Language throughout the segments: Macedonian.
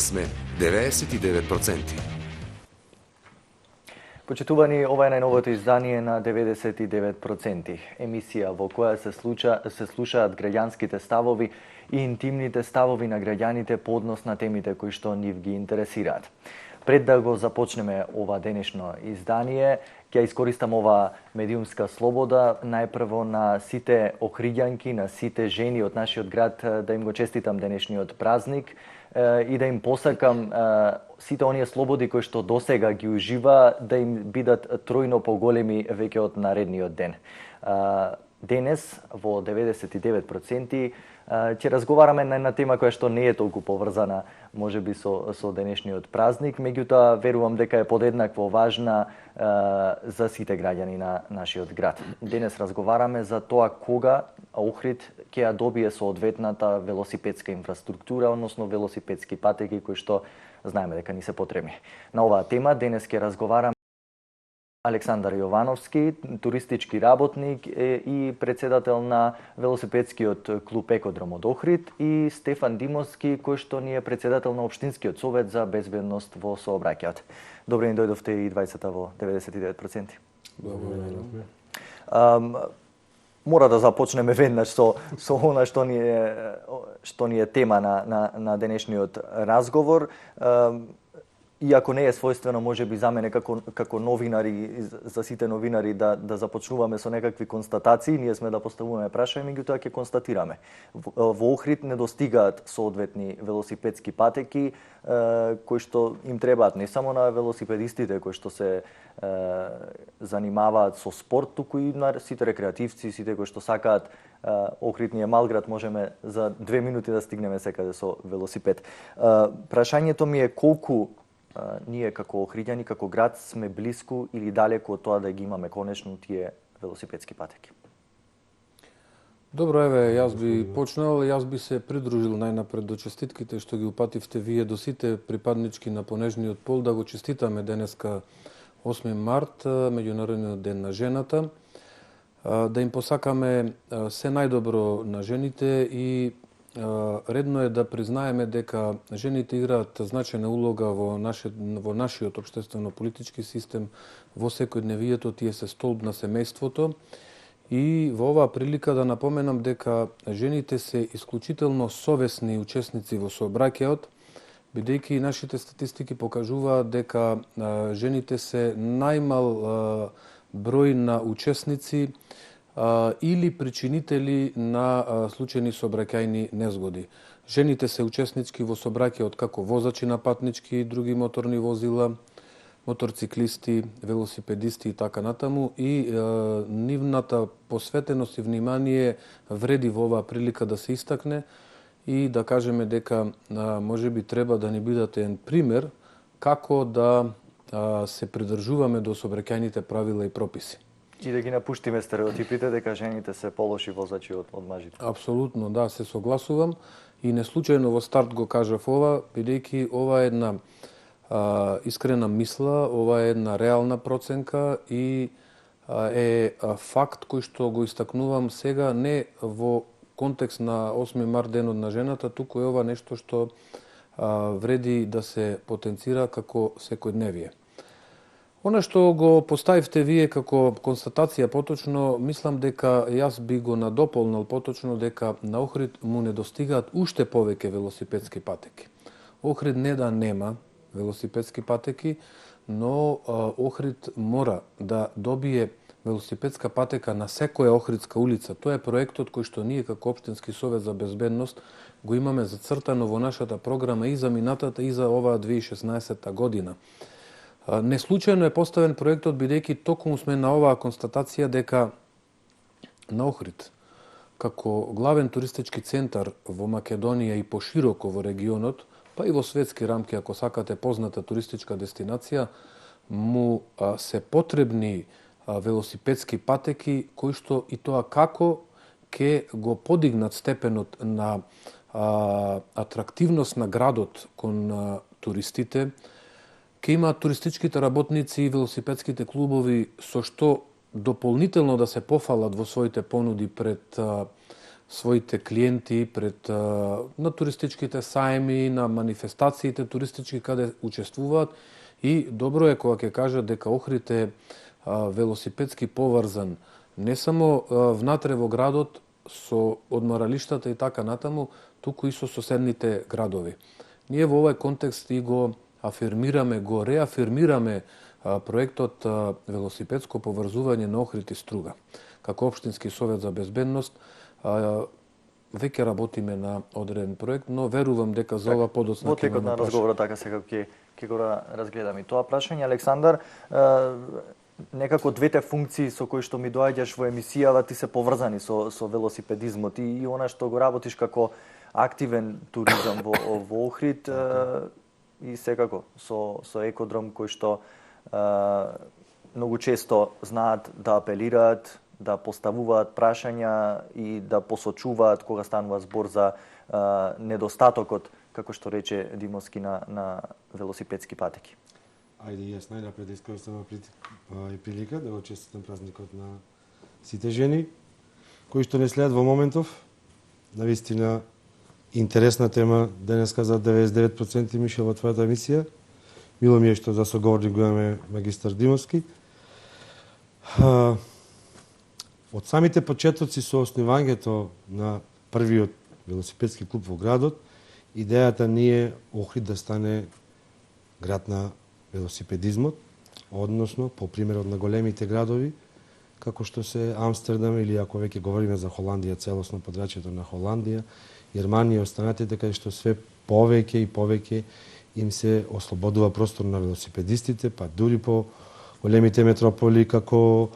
сме 99%. Почитувани, ова е најновото издание на 99%. Емисија во која се слушаат граѓанските ставови и интимните ставови на граѓаните по однос на темите кои што нив ги интересираат. Пред да го започнеме ова денешно издание, ќе искористам ова медиумска слобода најпрво на сите охриѓанки, на сите жени од нашиот град да им го честитам денешниот празник и да им посакам сите оние слободи кои што досега ги ужива да им бидат тројно поголеми веќе од наредниот ден. Денес во 99% ќе разговараме на една тема која што не е толку поврзана можеби со денешниот празник, меѓутоа верувам дека е подеднакво важна за сите граѓани на нашиот град. Денес разговараме за тоа кога Охрид ќе ја добие соодветната велосипедска инфраструктура, односно велосипедски патеки кои што знаеме дека ни се потребни. На оваа тема денес ќе разговараме Александар Јовановски, туристички работник и председател на велосипедскиот клуб Екодром од Охрид, и Стефан Димовски, кој што ни е председател на Општинскиот совет за безбедност во сообраќајот. Добре ни дојдовте и двајцата во 99%. Благодарам. Мора да започнеме веднаш со она што ни е тема на денешниот разговор. Иако не е својствено можеби за мене како новинари, за сите новинари да започнуваме со некакви констатации, ние сме да поставуваме прашања, меѓутоа ќе констатираме. Во Охрид недостигаат соодветни велосипедски патеки кои што им требаат не само на велосипедистите кои што се занимаваат со спорт, туку и на сите рекреативци, сите кои што сакаат. Охрид ни е мал град, можеме за 2 минути да стигнеме секаде со велосипед. Прашањето ми е колку ние како охриѓани, како град сме блиску или далеку од тоа да ги имаме конечно тие велосипедски патеки? Добро, еве, јас би почнал, јас би се придружил најнапред до честитките што ги упативте вие до сите припаднички на понежниот пол, да го честитаме денеска 8 март, меѓународниот ден на жената, да им посакаме се најдобро на жените и редно е да признаеме дека жените играат значајна улога во нашиот општествено-политички систем, во секојдневието, тие се столб на семејството. И во оваа прилика да напоменам дека жените се исклучително совесни учесници во сообраќајот, бидејќи нашите статистики покажуваат дека жените се најмал број на учесници или причинители на случајни сообраќајни незгоди. Жените се учеснички во сообраќајот како возачи на патнички и други моторни возила, моторциклисти, велосипедисти и така натаму, и нивната посветеност и внимание вреди во оваа прилика да се истакне и да кажеме дека можеби треба да ни бидат еден пример како да се придржуваме до сообраќајните правила и прописи. И да ги напуштиме стереотипите дека жените се полоши возачи од мажите. Апсолутно, да, се согласувам. И не случајно во старт го кажав ова, бидејќи ова е една искрена мисла, ова е една реална проценка и е факт кој што го истакнувам сега не во контекст на 8 март денот на жената, туку е ова нешто што вреди да се потенцира како секојдневие. Она што го поставивте вие како констатација поточно, мислам дека јас би го надополнал поточно дека на Охрид му недостигаат уште повеќе велосипедски патеки. Охрид не да нема велосипедски патеки, но Охрид мора да добие велосипедска патека на секоја Охридска улица. Тоа е проектот кој што ние како Општински совет за безбедност го имаме зацртано во нашата програма и за минатата и за оваа 2016 година. Не случајно е поставен проектот, бидејќи токму сме на оваа констатација дека на Охрид, како главен туристички центар во Македонија и пошироко во регионот, па и во светски рамки, ако сакате позната туристичка дестинација, му се потребни велосипедски патеки, кои што и тоа како ќе го подигнат степенот на атрактивност на градот кон туристите, ќе имаат туристичките работници и велосипедските клубови со што дополнително да се пофалат во своите понуди пред своите клиенти пред на туристичките сајми, на манифестациите туристички каде учествуваат и добро е кога ќе кажат дека Охрид е велосипедски поврзан не само внатре во градот со одморалиштата и така натаму, туку и со соседните градови. Ние во овој контекст и го афирмираме, го реафирмираме проектот велосипедско поврзување на Охрид и Струга. Како Општински совет за безбедност веќе работиме на одреден проект, но верувам дека за ова подоцна во текот на разговорот така сега ќе го разгледаме. И тоа прашање, Александар, некако двете функции со кои што ми доаѓаш во емисијава ти се поврзани со велосипедизмот и она што го работиш како активен туризам во Охрид и секако со екодром кој што многу често знаат да апелираат, да поставуваат прашања и да посочуваат кога станува збор за недостатокот, како што рече Димовски, на велосипедски патеки. Ајде јас најнапред да искористам прилика да го честитам празникот на сите жени кои што не следат во моментов. Навистина интересна тема денеска за 99% Мишел во твојата емисија. Мило ми е што за соговорник го имаме магистар Димовски. Од самите почетоци со основањето на првиот велосипедски клуб во градот, идејата ни е Охрид да стане град на велосипедизмот, односно по примерот на големите градови, како што се Амстердам или ако веќе говориме за Холандија, целосно подрачјето на Холандија, Германија и останатите, каде што све повеќе и повеќе им се ослободува простор на велосипедистите, па дури по големите метрополи како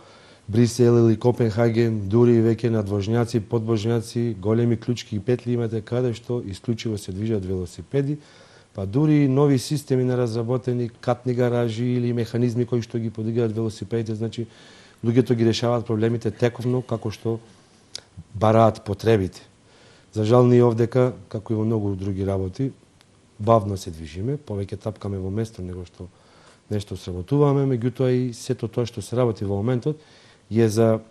Брисел или Копенхаген, дури веќе надвожњаци, подвожњаци, големи клучки и петли имате каде што исклучиво се движат велосипеди, па дури нови системи на разработени катни гаражи или механизми кои што ги подигаат велосипедите, значи луѓето ги решаваат проблемите тековно како што бараат потребите. За жал ние овдека, како и во многу други работи, бавно се движиме, повеќе тапкаме во место него што нешто сработуваме, меѓутоа и сето тоа што се работи во моментот е за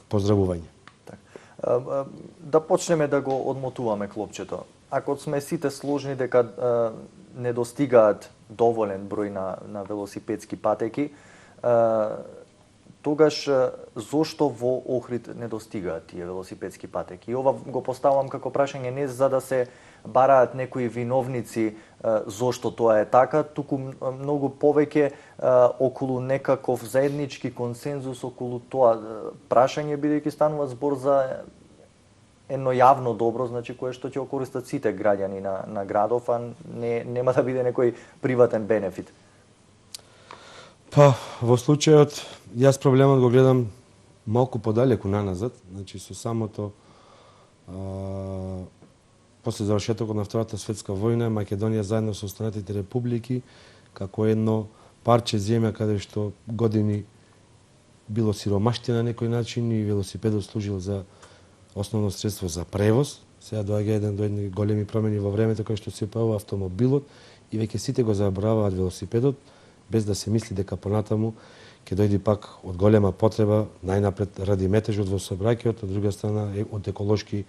поздравување. Да почнеме да го одмотуваме клопчето. Ако сме сите сложни дека не достигаат доволен број на велосипедски патеки, тогаш зошто во Охрид не достигаат тие велосипедски патеки? И ова го поставам како прашање не за да се бараат некои виновници зошто тоа е така, туку многу повеќе околу некаков заеднички консензус околу тоа прашање, бидејќи станува збор за едно јавно добро, значи кое што ќе окористат сите граѓани на градов, а нема да биде некој приватен бенефит. Па, во случајот, јас проблемот го гледам малку подалеку наназад, значи со самото после завршетокот на Втората светска војна, Македонија заедно со останатите републики, како едно парче земја каде што години било сиромаштина на некој начин и велосипедот служил за основно средство за превоз. Сега доаѓа до едни големи промени во времето кај што се појавува автомобилот и веќе сите го забораваат велосипедот, без да се мисли дека понатаму ќе дојде пак од голема потреба, најнапред ради метежот во сообраќајот, од друга страна од еколошки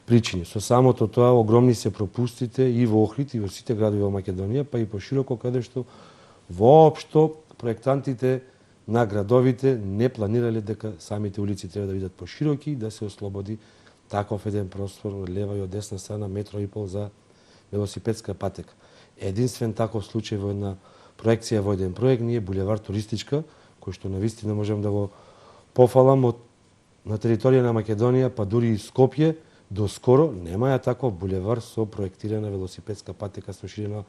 причини. Со самото тоа огромни се пропустите и во Охрид и во сите градови во Македонија, па и пошироко каде што воопшто проектантите на градовите не планирале дека самите улици треба да бидат пошироки и да се ослободи таков еден простор од лева и од десна страна метро и пол за велосипедска патека. Единствен таков случај во една проекција во еден проект ни е булевар туристичка, кој што навистина можам да го пофалам на територија на Македонија, па дури и Скопје, доскоро нема ја таков булевар со проектирана велосипедска патека со ширина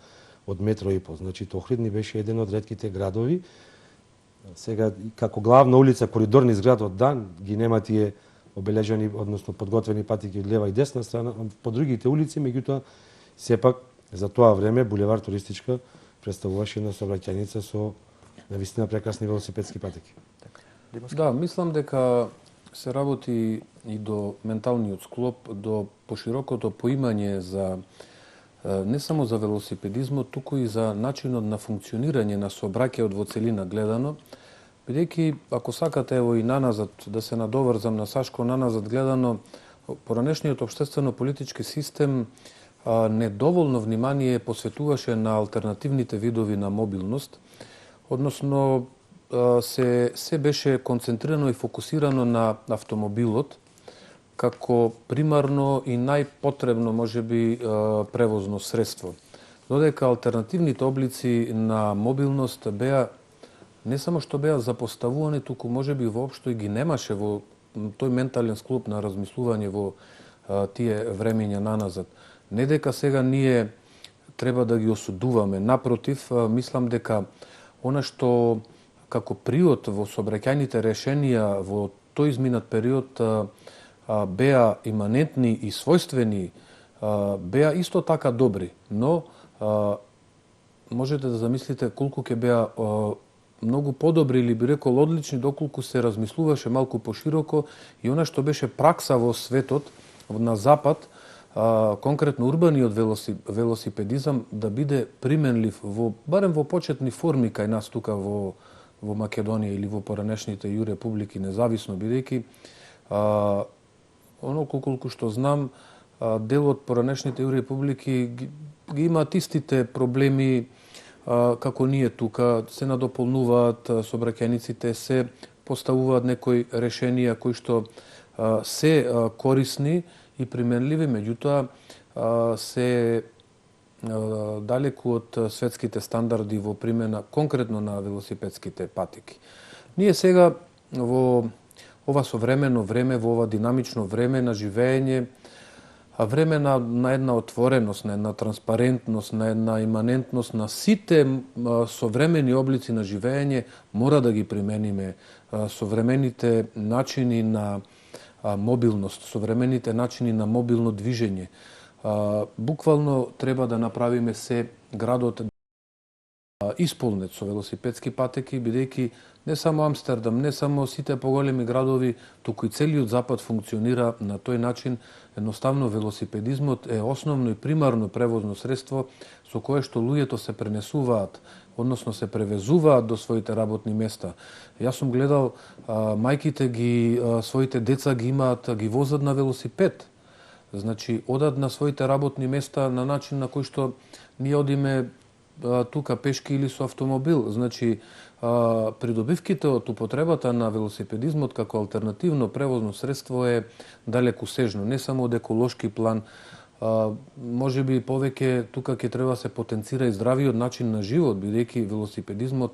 од метро и пол. Значи, Охрид ни беше еден од ретките градови. Сега, како главна улица, коридорни изград од дан, ги нема тие обележани, односно подготвени патеки од лева и десна страна, по другите улици, меѓутоа, сепак, за тоа време, булевар туристичка представуваше една сообраќајница со навистина прекрасни велосипедски патеки. Да, мислам дека се работи и до менталниот склоп, до поширокото поимање за не само за велосипедизмот, туку и за начинот на функционирање на сообраќајот во целина гледано, бидејќи ако сакате ево и наназад да се надоврзам на Сашко, наназад гледано поранешниот општествено-политички систем недоволно внимание посветуваше на алтернативните видови на мобилност, односно се беше концентрирано и фокусирано на автомобилот како примарно и најпотребно можеби превозно средство. Додека алтернативните облици на мобилност беа не само што беа запоставувани, туку можеби воопшто и ги немаше во тој ментален склоп на размислување во тие времења наназад. Не дека сега ние треба да ги осудуваме, напротив, мислам дека она што како приод во сообраќајните решенија во тој изминат период беа иманентни и својствени, беа исто така добри, но можете да замислите колку ќе беа многу подобри или би рекол одлични доколку се размислуваше малку пошироко и она што беше пракса во светот на запад, конкретно урбаниот велосипедизам да биде применлив барем во почетни форми кај нас тука во Македонија или во поранешните ју републики, независно бидејќи оноку колку што знам, дел од поранешните ју републики ги имаат истите проблеми како ние тука, се надополнуваат сообраќајниците, се поставуваат некои решенија кои што се корисни и применливи, меѓутоа се далеку од светските стандарди во примена конкретно на велосипедските патеки. Ние сега во ова современо време, во ова динамично време на живење, време на една отвореност, на една транспарентност, на една иманентност на сите современи облици на живење, мора да ги примениме современите начини на мобилност, современите начини на мобилно движење. Буквално треба да направиме се градот исполнет со велосипедски патеки, бидејќи не само Амстердам, не само сите поголеми градови, туку и целиот запад функционира на тој начин. Едноставно велосипедизмот е основно и примарно превозно средство со кое што луѓето се пренесуваат, односно се превезуваат до своите работни места. Јас сум гледал мајките своите деца ги возат на велосипед. Значи, одат на своите работни места на начин на кој што ние одиме тука пешки или со автомобил. Значи, придобивките од употребата на велосипедизмот како алтернативно превозно средство е далеку сежно, не само од еколошки план. Можеби повеќе тука ќе треба се потенцира и здравиот начин на живот, бидејќи велосипедизмот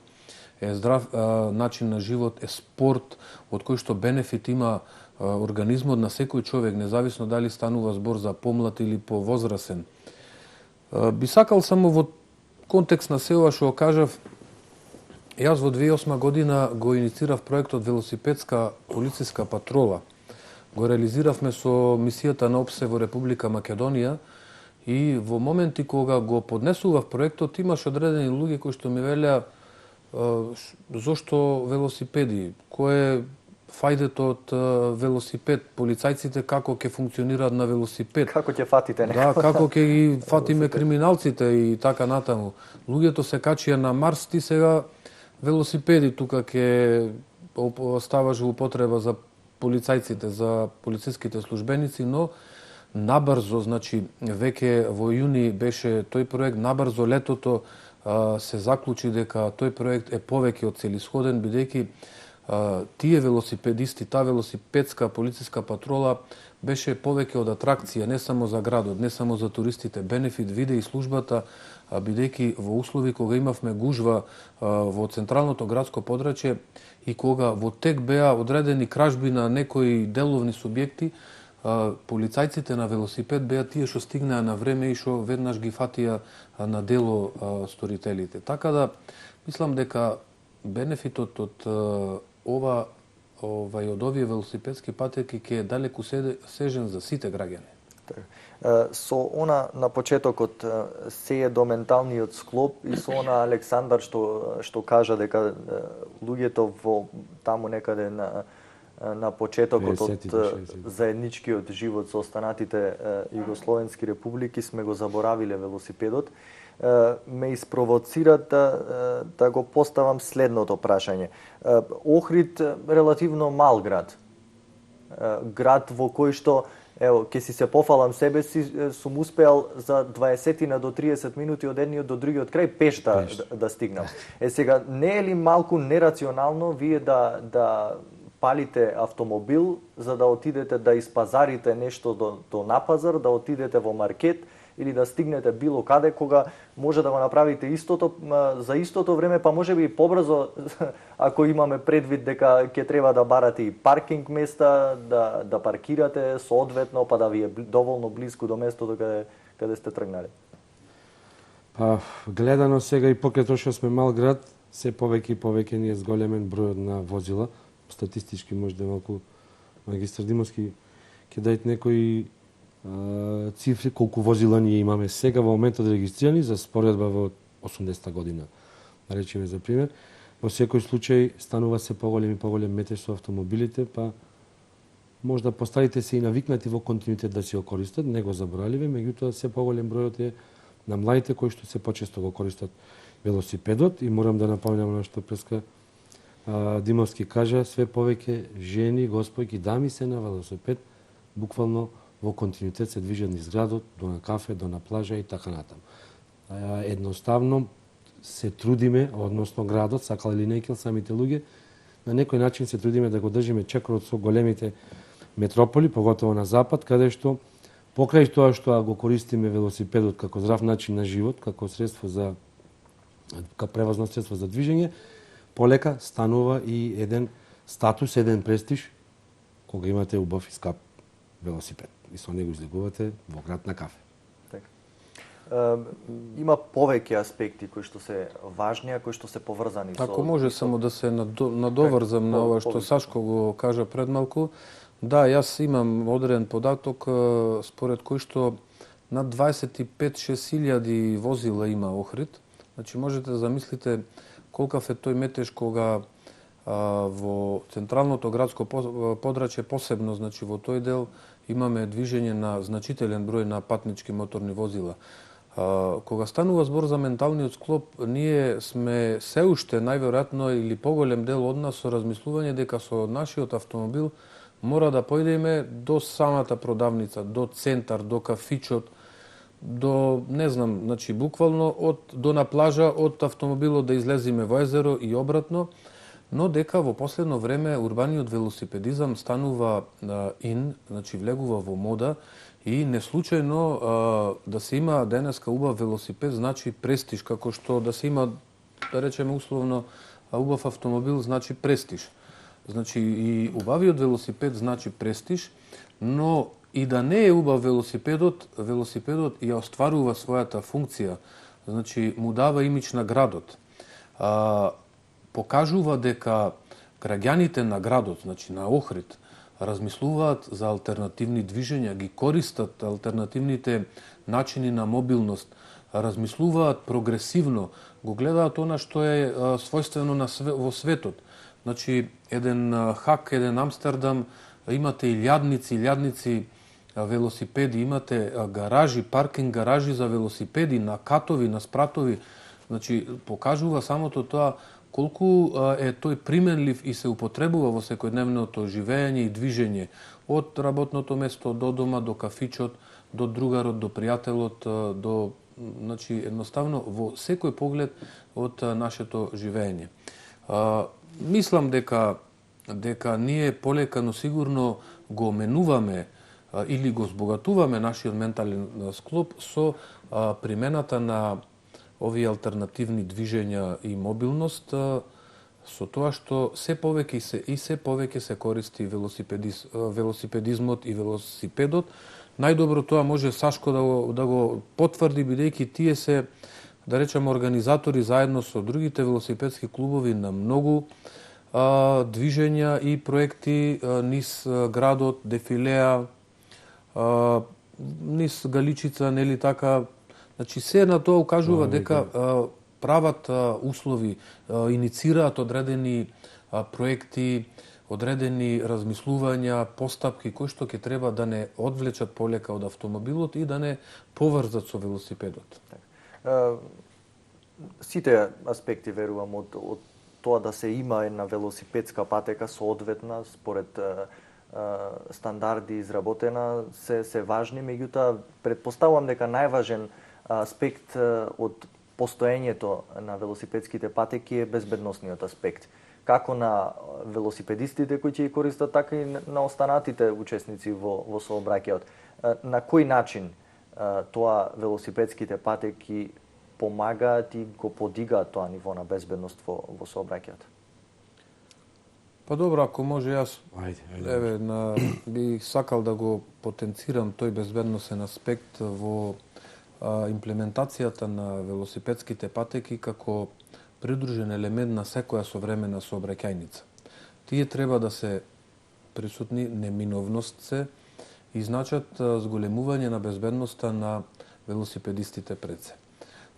е здрав начин на живот, е спорт од кој што бенефит има организмот на секој човек, независно дали станува збор за помлад или повозрасен. Би сакал само во контекст на се ова што кажав, јас во 2008 година го инициирав проектот Велосипедска полициска патрола. Го реализиравме со мисијата на ОПСЕ во Република Македонија и во моменти кога го поднесував проектот имаше одредени луѓе кои што ми велеа зошто велосипеди, кој е фајдето од велосипед, полицајците како ќе функционираат на велосипед. Како ќе фатите некој? Да, како ќе ги фатиме криминалците и така натаму. Луѓето се качија на Марс, ти сега велосипеди тука ќе ставаш во употреба за полицајците, за полициските службеници, но набрзо, значи веќе во јуни беше тој проект, набрзо летото се заклучи дека тој проект е повеќе од целисходен, бидејќи тие велосипедисти, таа велосипедска полициска патрола беше повеќе од атракција, не само за градот, не само за туристите. Бенефит виде и службата, бидејќи во услови кога имавме гужва во централното градско подрачје и кога во тек беа одредени кражби на некои деловни субјекти, полицајците на велосипед беа тие што стигнаа на време и што веднаш ги фатија на дело сторителите. Така да, мислам дека бенефитот од од овие велосипедски патеки ќе е далеку сежен за сите граѓани. Со она на почетокот се е до менталниот склоп и со она Александар што кажа дека луѓето во таму некаде на почетокот од заедничкиот живот со останатите југословенски републики сме го заборавиле велосипедот, ме испровоцира да го поставам следното прашање. Охрид релативно мал град. Град во кој што Ево, ќе си се пофалам себе си, сум успеал за 20 до 30 минути од едниот до другиот крај пеш да стигнам. Сега, не е ли малку нерационално вие да палите автомобил за да отидете да испазарите нешто до напазар, да отидете во маркет или да стигнете било каде, кога може да го направите истото за истото време, па може би и побрзо, ако имаме предвид дека ќе треба да барате и паркинг места, да паркирате соодветно, па да ви е доволно близко до местото каде сте тргнале. Па, гледано сега и покрај тоа што сме мал град, се повеќе и повеќе ни е зголемен бројот на возила. Статистички може да малку магистар Димовски ќе дајте некои цифри колку возила ние имаме сега во моментот регистрирани за споредба во 80-та година. Да речеме за пример, во секој случај станува се поголем и поголем метеж со автомобилите, па може да постарите се и навикнати во континуитет да си го користат, не го забораливе, меѓутоа се поголем бројот е на младите кои што се почесто го користат велосипедот и морам да напомнам на што преска Димовски кажа, све повеќе жени, господки, дами се на велосипед, буквално во континуитет се движат низ градот, до на кафе, до на плажа и така натаму. Едноставно се трудиме, односно градот, сакал или не самите луѓе, на некој начин се трудиме да го држиме чекорот со големите метрополи, поготово на запад, каде што покрај тоа што го користиме велосипедот како здрав начин на живот, како превозно средство за движење, полека станува и еден статус, еден престиж, кога имате убав и скап велосипед и со него излегувате во град на кафе. Има повеќе аспекти кои што се важни, а кои што се поврзани со... Ако може само да се надоврзам на ова што Сашко го кажа пред малку, да, јас имам одреден податок според кој што над 25-6 илјади возила има Охрид. Значи можете да замислите колкав е тој метеж кога во централното градско подрачје посебно, значи во тој дел имаме движење на значителен број на патнички моторни возила. Кога станува збор за менталниот склоп, ние сме се уште најверојатно или поголем дел од нас со размислување дека со нашиот автомобил мора да појдеме до самата продавница, до центар, до кафичот, до, не знам, значи буквално до на плажа, од автомобилот да излеземе во езеро и обратно, но дека во последно време урбаниот велосипедизам станува значи влегува во мода и неслучајно да се има денеска убав велосипед значи престиж, како што да се има, да речеме условно, убав автомобил значи престиж. Значи и убавиот велосипед значи престиж, но и да не е убав велосипедот ја остварува својата функција, значи му дава имидж на градот. Покажува дека граѓаните на градот, значи на Охрид, размислуваат за алтернативни движења, ги користат алтернативните начини на мобилност, размислуваат прогресивно, го гледаат она што е својствено во светот. Значи, еден Хак, еден Амстердам, имате илјадници велосипеди, имате гаражи, паркинг гаражи за велосипеди, на катови, на спратови. Значи, покажува самото тоа колку е тој применлив и се употребува во секојдневното живење и движење од работното место до дома, до кафичот, до другарот, до пријателот, до, значи, едноставно во секој поглед од нашето живење. Мислам дека ние полека, но сигурно го менуваме или го збогатуваме нашиот ментален склоп со примената на овие алтернативни движења и мобилност, со тоа што се повеќе се користи велосипедизмот и велосипедот. Најдобро тоа може Сашко да го потврди, бидејќи тие се, да речеме, организатори заедно со другите велосипедски клубови на многу движења и проекти низ градот, дефилеа, низ Галичица, нели така. Значи, се на тоа укажува дека прават услови, иницираат одредени проекти, одредени размислувања, постапки кои што ќе треба да не одвлечат полека од автомобилот и да не поврзат со велосипедот. Сите аспекти, верувам, од тоа да се има една велосипедска патека соодветна според стандарди изработена се важни, меѓутоа претпоставувам дека најважен аспект од постоењето на велосипедските патеки е безбедносниот аспект. Како на велосипедистите кои ќе ги користат, така и на останатите учесници во сообраќајот. На кој начин тоа велосипедските патеки помагаат и го подигаат тоа ниво на безбедност во сообраќајот? Па добро, ако може јас Ајде. би сакал да го потенцирам тој безбедносен аспект во имплементацијата на велосипедските патеки како придружен елемент на секоја современа сообраќајница. Тие треба да се присутни, неминовност се, и значат зголемување на безбедноста на велосипедистите пред се.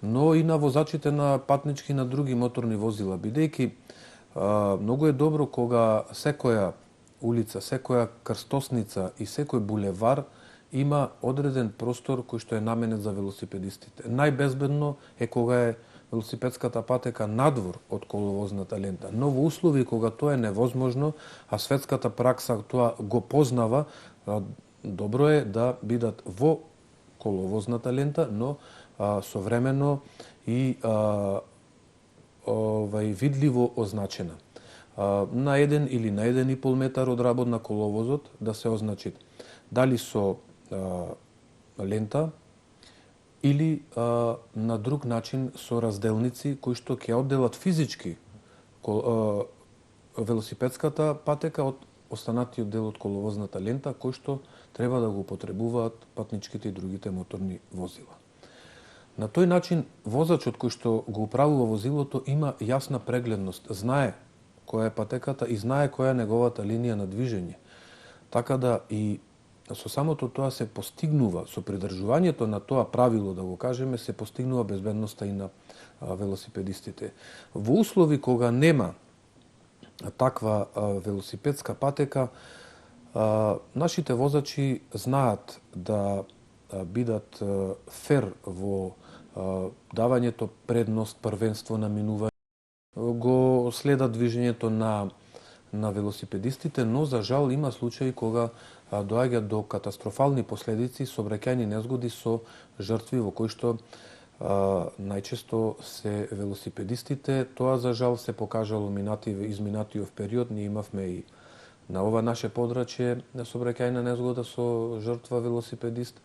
Но и на возачите на патнички и на други моторни возила, бидејќи многу е добро кога секоја улица, секоја крстосница и секој булевар има одреден простор кој што е наменет за велосипедистите. Најбезбедно е кога е велосипедската патека надвор од коловозната лента. Но во услови кога тоа е невозможно, а светската пракса тоа го познава, добро е да бидат во коловозната лента, но современо и видливо означена. На 1 или на 1,5 метар од работ на коловозот да се означи дали со лента или на друг начин со разделници кои што ќе одделат физички велосипедската патека од останатиот дел од коловозната лента кој што треба да го потребуваат патничките и другите моторни возила. На тој начин возачот кој што го управува возилото има јасна прегледност, знае која е патеката и знае која е неговата линија на движење. Така да и со самото тоа се постигнува, со придржувањето на тоа правило, да го кажеме, се постигнува безбедноста и на велосипедистите. Во услови кога нема таква велосипедска патека, нашите возачи знаат да бидат фер во давањето предност, првенство на минување, го следат движењето на велосипедистите, но за жал има случаи кога доаѓа до катастрофални последици, сообраќајни незгоди со жртви во кои што најчесто се велосипедистите. Тоа за жал се покажало изминатиот период. Ние имавме и на ова наше подрачје сообраќајна незгода со жртва велосипедист.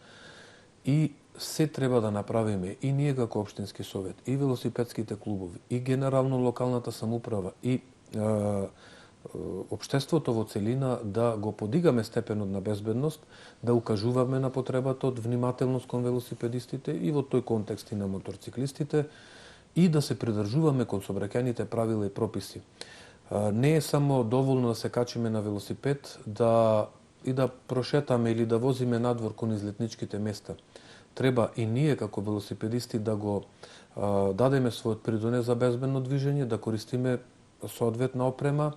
И се треба да направиме и ние како општински совет, и велосипедските клубови, и генерално локалната самоуправа, и општеството во целина да го подигаме степенот на безбедност, да укажуваме на потребата од внимателност кон велосипедистите и во тој контекст и на моторциклистите, и да се придржуваме кон сообраќајните правила и прописи. Не е само доволно да се качиме на велосипед да прошетаме или да возиме надвор кон излетничките места. Треба и ние како велосипедисти да го дадеме својот придонес за безбедно движење, да користиме соодветна опрема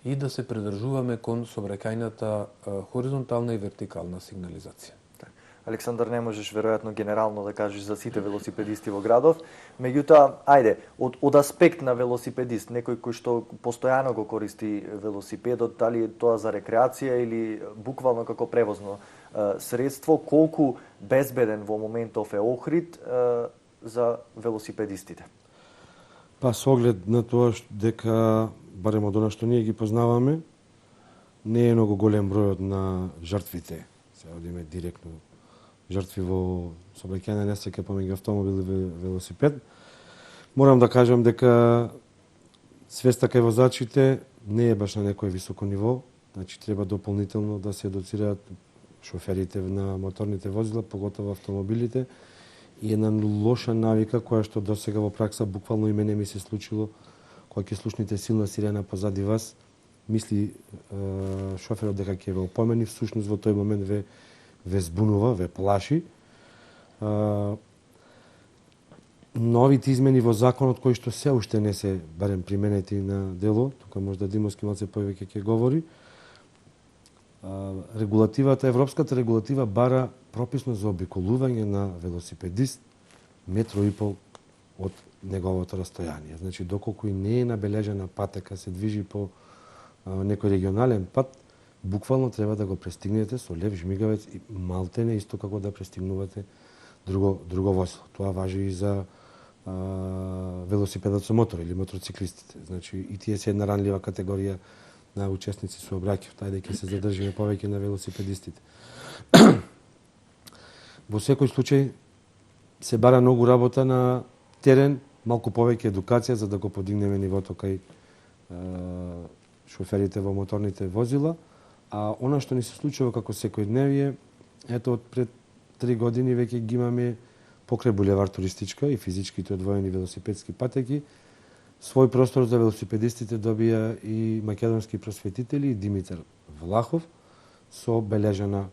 и да се придржуваме кон сообраќајната хоризонтална и вертикална сигнализација. Александар, не можеш веројатно генерално да кажеш за сите велосипедисти во градов, меѓутоа, ајде, од аспект на велосипедист, некој кој што постојано го користи велосипедот, дали е тоа за рекреација или буквално како превозно средство, колку безбеден во моментов е Охрид за велосипедистите? Па со оглед на тоа дека, барем од она што ние ги познаваме, не е многу голем бројот на жртвите. Се одиме директно жртви во сообраќајна несреќа помеѓу автомобил и велосипед. Морам да кажам дека свеста кај возачите не е баш на некој високо ниво, значи треба дополнително да се едуцираат шоферите на моторните возила, поготово автомобилите, и една лоша навика која што досега во пракса буквално и мене ми се случило, кога ќе слушнете силна сирена позади вас, мисли шоферот дека ќе ве опомени, всушност во тој момент ве збунува, ве плаши. Новите измени во законот кои што се уште не се барем применети на дело, тука можда Димовски малце повеќе ќе говори. Европската регулатива бара прописно за обиколување на велосипедист 1,5 метри од неговото растојание. Значи, доколку и не е набележена патека, се движи по некој регионален пат, буквално треба да го пристигнете со лев жмигавец и малтене исто како да пристигнувате друго возило. Тоа важи и за велосипедот со мотор или мотоциклистите. Значи и тие се една ранлива категорија на учесници со обраќај. Тајде ќе се задржиме повеќе на велосипедистите. Во секој случај се бара многу работа на терен, малку повеќе едукација за да го подигнеме нивото кај шоферите во моторните возила. А она што ни се случува како секојдневие, ето од пред 3 години веќе ги имаме покрај булевар туристичка и физичките одвоени велосипедски патеки. Свој простор за велосипедистите добија и македонски просветители и Димитар Влахов со бележана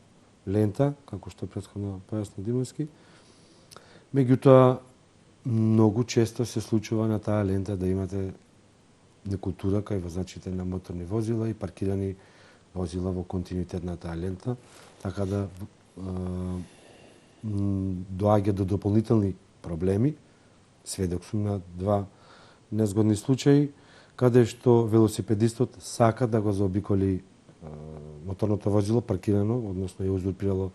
лента, како што претходно појасни Димовски. Меѓутоа, многу често се случува на таа лента да имате некултура кај возачите на моторни возила и паркирани возила во континуитет на таа лента, така да доаѓа до дополнителни проблеми. Сведок сум на 2 незгодни случаи, каде што велосипедистот сака да го заобиколи моторното возило паркирано, односно ја узурпирало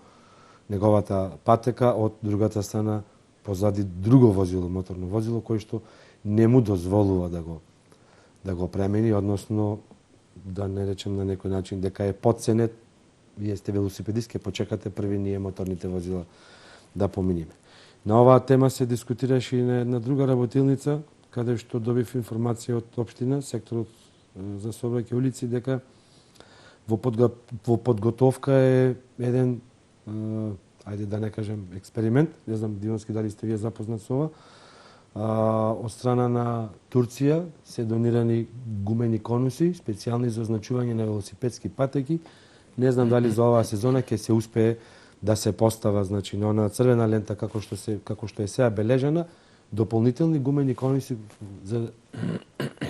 неговата патека, од другата страна позади друго возило, моторно возило, кој што не му дозволува да го премени, односно да не речем на некој начин дека е подценет. Вие сте велосипедист, ќе почекате први ние моторните возила да поминиме. На оваа тема се дискутираше и на една друга работилница, каде што добив информација од општина, секторот за сообраќај улици, дека во подготовка е еден, ајде да не кажем експеримент, не знам Дивонски дали сте вие запознат со ова, од страна на Турција се донирани гумени конуси, специјални за означување на велосипедски патеки. Не знам дали за оваа сезона ќе се успее да се постава, значи, на она црвена лента како што е сега бележана, дополнителни гумени конуси за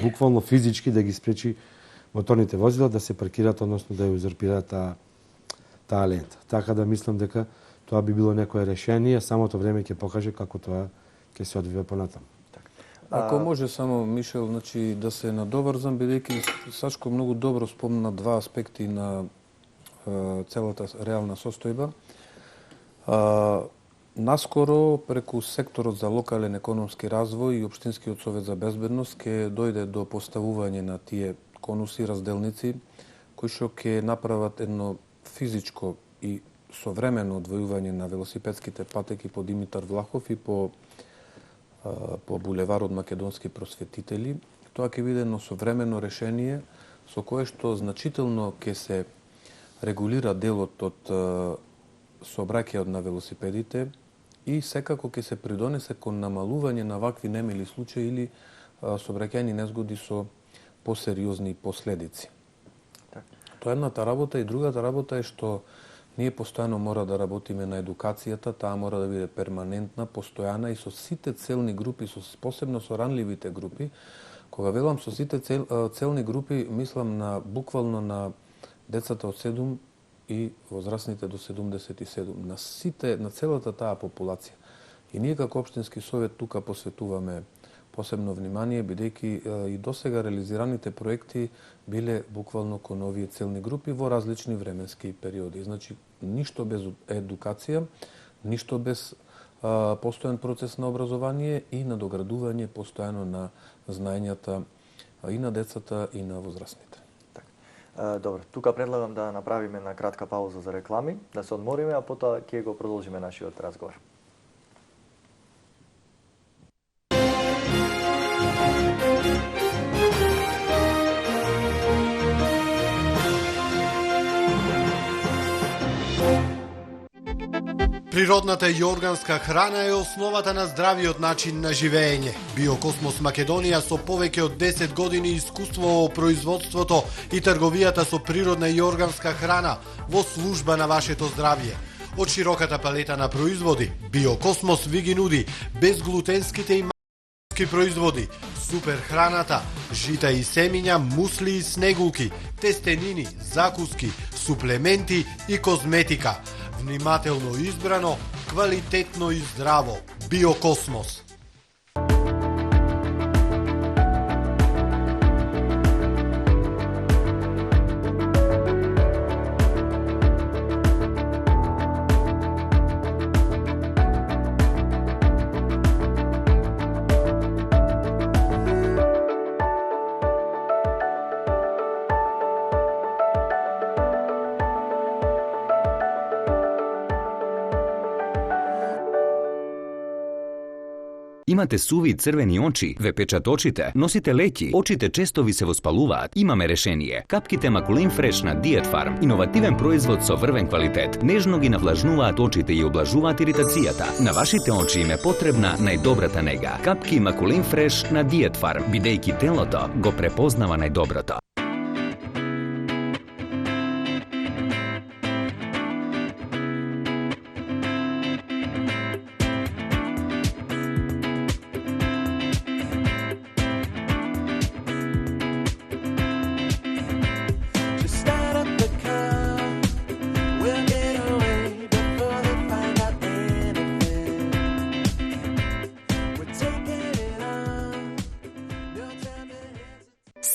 буквално физички да ги спречи моторните возила да се паркираат, односно да ја узурпираат таа лента. Така да мислам дека тоа би било некое решение, самото време ќе покаже како тоа ќе се одвива понатаму. Ако може само, Мишел, значи, да се надоврзам, бидејќи Сашко многу добро спомна 2 аспекти на целата реална состојба. Наскоро, преку секторот за локален економски развој и Општинскиот совет за безбедност ќе дојде до поставување на тие конуси, разделници, кои што ќе направат едно физичко и современо одвојување на велосипедските патеки по Димитар Влахов и по булеварот Македонски просветители. Тоа ќе биде едно современо решение со кое што значително ќе се регулира делот од сообраќајот на велосипедите и секако ќе се придонесе кон намалување на вакви немили случаи или сообраќајни незгоди со посериозни последици. Тоа е едната работа и другата работа е што ние постојано мора да работиме на едукацијата, таа мора да биде перманентна, постојана и со сите целни групи, посебно со ранливите групи. Кога велам со сите целни групи, мислам буквално на децата од 7 и возрастните до 77, на целата таа популација. И ние како Општински совет тука посветуваме посебно внимание, бидејќи и досега реализираните проекти биле буквално кон овие целни групи во различни временски периоди. Значи, ништо без едукација, ништо без постојан процес на образование и надоградување постојано на знаењата и на децата и на возрастните. Добро, тука предлагам да направиме една кратка пауза за реклами, да се одмориме, а потоа ќе го продолжиме нашиот разговор. Природната и органска храна е основата на здравиот начин на живење. Биокосмос Македонија со повеќе од 10 години искуство во производството и трговијата со природна и органска храна во служба на вашето здравје. Од широката палета на производи, Биокосмос ви ги нуди безглутенските и македонски производи, супер храната, жита и семиња, мусли и снегулки, тестенини, закуски, суплементи и козметика. Внимателно избрано, квалитетно и здраво. Биокосмос. Имате суви црвени очи, ве печат очите, носите леки, очите често ви се воспалуваат. Имаме решение. Капките Макулин Фреш на Diet Farm, иновативен производ со врвен квалитет, нежно ги навлажнуваат очите и облажуваат иритацијата. На вашите очи им е потребна најдобрата нега. Капки Макулин Фреш на Diet Farm, бидејќи телото го препознава најдоброто.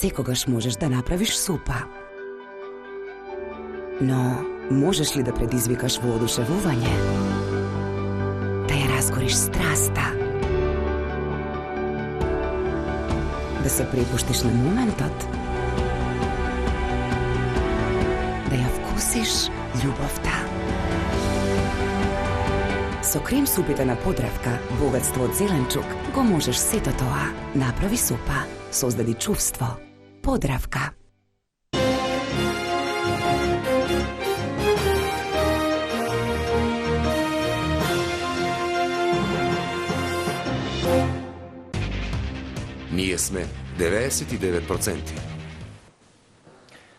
Секогаш можеш да направиш супа. Но можеш ли да предизвикаш воодушевување? Да ја разгориш страста? Да се препуштиш на моментот? Да ја вкусиш љубовта? Со крем супите на Подравка, богатство од зеленчук, го можеш сето тоа. Направи супа, создади чувство. Подравка. Ние сме 99%.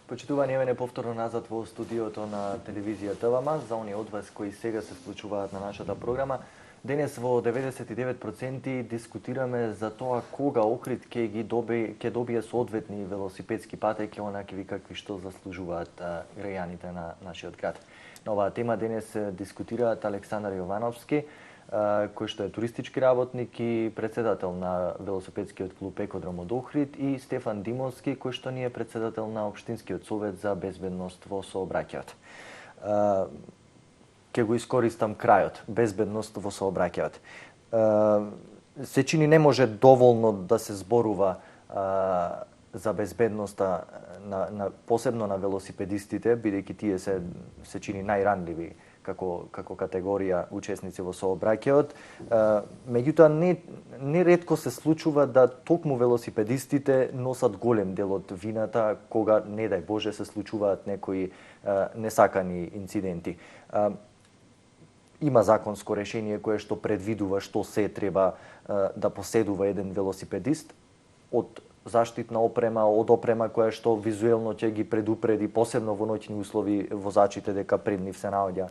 Почитувани, еве повторно назад во студиото на телевизија ТВМА, за оние од вас кои сега се вклучуваат на нашата програма. Денес во 99% дискутираме за тоа кога Охрид ќе добие соодветни велосипедски патеки, онакви какви што заслужуваат граѓаните на нашиот град. На оваа тема денес дискутираат Александар Јовановски, кој што е туристички работник и председател на велосипедскиот клуб Екодром од Охрид, и Стефан Димовски, кој што ни е председател на Општинскиот совет за безбедност во сообраќајот. Ќе го искористам крајот, безбедност во сообраќајот. Се чини не може доволно да се зборува за безбедноста посебно на велосипедистите, бидејќи тие се чини најранливи како категорија учесници во сообраќајот. Меѓутоа не ретко се случува да токму велосипедистите носат голем дел од вината кога не дај Боже се случуваат некои несакани инциденти. Има законско решение кое што предвидува што се треба да поседува еден велосипедист, од заштитна опрема, од опрема која што визуелно ќе ги предупреди, посебно во ноќни услови, возачите дека пред нив се наоѓа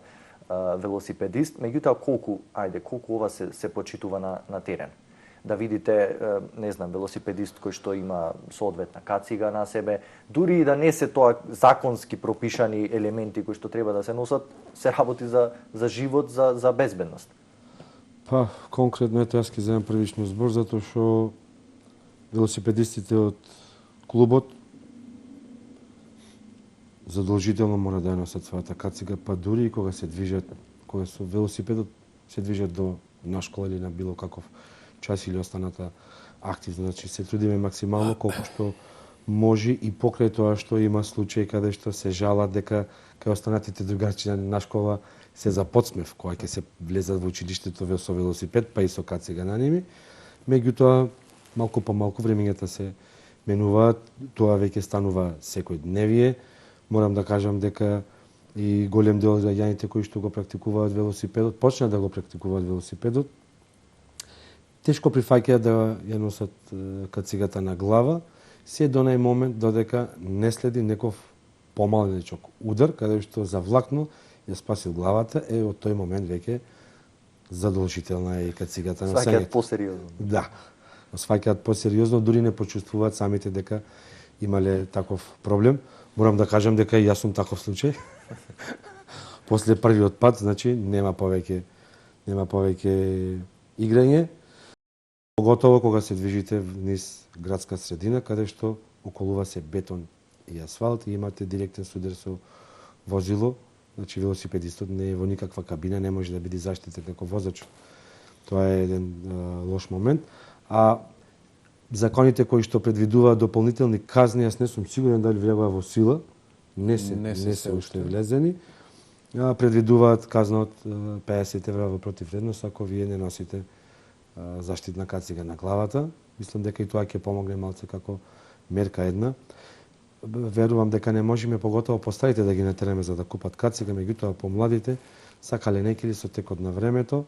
велосипедист. Меѓутоа колку ова се почитува на терен? Да видите, не знам, велосипедист кој што има соодветна кацига на себе, дури и да не се тоа законски пропишани елементи кои што треба да се носат, се работи за живот, за безбедност. Па, конкретно јас ќе земам првично збор, затоа што велосипедистите од клубот задолжително мора да ја носат својата кацига, па дури и кога се движат, кога со велосипедот се движат до на школа или на било каков час или останата активно. Значи се трудиме максимално колку што може и покрај тоа што има случаи каде што се жалат дека кај останатите другарчиња на школа се за подсмев кога ќе се влезат во училиштето со велосипед, па и со кацига на ними. Меѓутоа, малку по малку времењата се менуваат, тоа веќе станува секојдневие. Морам да кажам дека и голем дел од граѓаните кои што го практикуваат велосипедот, почнаа да го практикуваат велосипедот, тешко прифаќаат да ја носат кацигата на глава, се до нај момент додека не следи неков помалечок удар, каде што завлакнул, ја спасил главата, од тој момент веќе задолжителна е и кацигата на сењето. Сваќаат посериозно. Да, сваќаат посериозно, дури не почувствуваат самите дека имале таков проблем. Морам да кажам дека и јас сум таков случај. После првиот пат, значи, нема повеќе играње. Поготово кога се движите низ градска средина, каде што околува се бетон и асфалт и имате директен судер со возило, значи велосипедистот не е во никаква кабина, не може да биде заштитен како возач. Тоа е еден лош момент. А законите кои што предвидуваат дополнителни казни, јас не сум сигурен дали влегува во сила, не се уште влезени. Предвидуваат казна од 50 евра во противвредност ако вие не носите заштитна кацига на главата. Мислам дека и тоа ќе помогне малце како мерка една. Верувам дека не можеме, поготово постарите, да ги натераме за да купат кацига, меѓутоа помладите сакале некили со текот на времето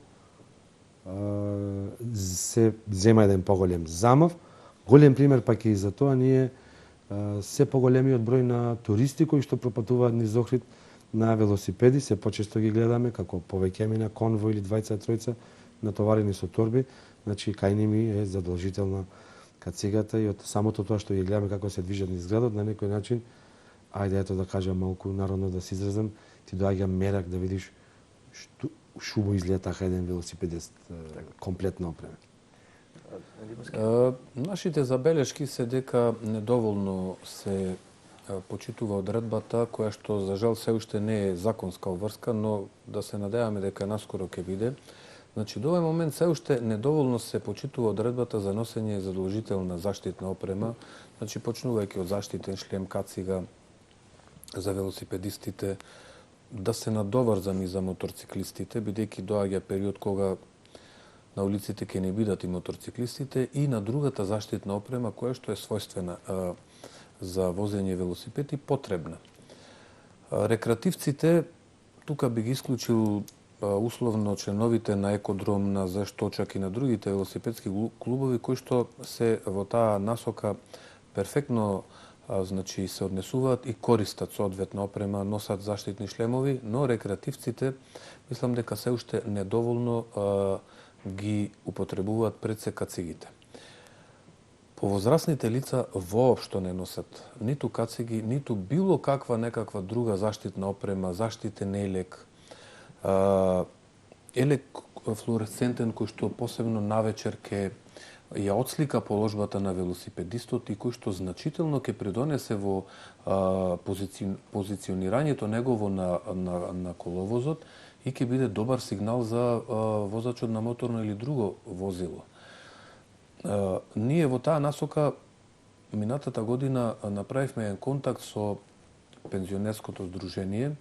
се зема еден поголем замав. Голем пример пак е и за тоа ние се поголемиот број на туристи кои што пропатуваат низ Охрид на велосипеди, се почесто ги гледаме како повеќе мина конвој или двајца-тројца натоварени со торби, значи кај ними е задолжителна кацигата и од самото тоа што ги гледаме како се движат низ градот на некој начин, ајде ето да кажам малку народно да се изразам, ти доаѓа мерак да видиш шубо излетаха еден велосипедист комплетно опремен. Нашите забелешки се дека недоволно се почитува одредбата која што за жал се уште не е законска обврска, но да се надеваме дека наскоро ќе биде. Значи до овој момент се уште недоволно се почитува одредбата за носење задолжителна заштитна опрема, значи почнувајќи од заштитен шлем, кацига за велосипедистите, да се надоврзам и за моторциклистите, бидејќи доаѓа период кога на улиците ќе не бидат и моторциклистите, и на другата заштитна опрема која што е својствена за возење велосипед и потребна. Рекреативците, тука би ги исклучил условно членовите на Екодром, на Зашточак и на другите велосипедски клубови кои што се во таа насока перфектно значи се однесуваат и користат соодветна опрема, носат заштитни шлемови, но рекреативците мислам дека се уште недоволно ги употребуваат пред се кацигите. Повозрасните лица воопшто не носат ниту кациги, ниту било каква некаква друга заштитна опрема, заштитен елек, елек флуоресцентен кој што посебно навечер ќе ја отслика положбата на велосипедистот и кој што значително ќе придонесе во позиционирањето негово на коловозот и ќе биде добар сигнал за возачот на моторно или друго возило. Ние во таа насока минатата година направивме еден контакт со пензионерското здружение,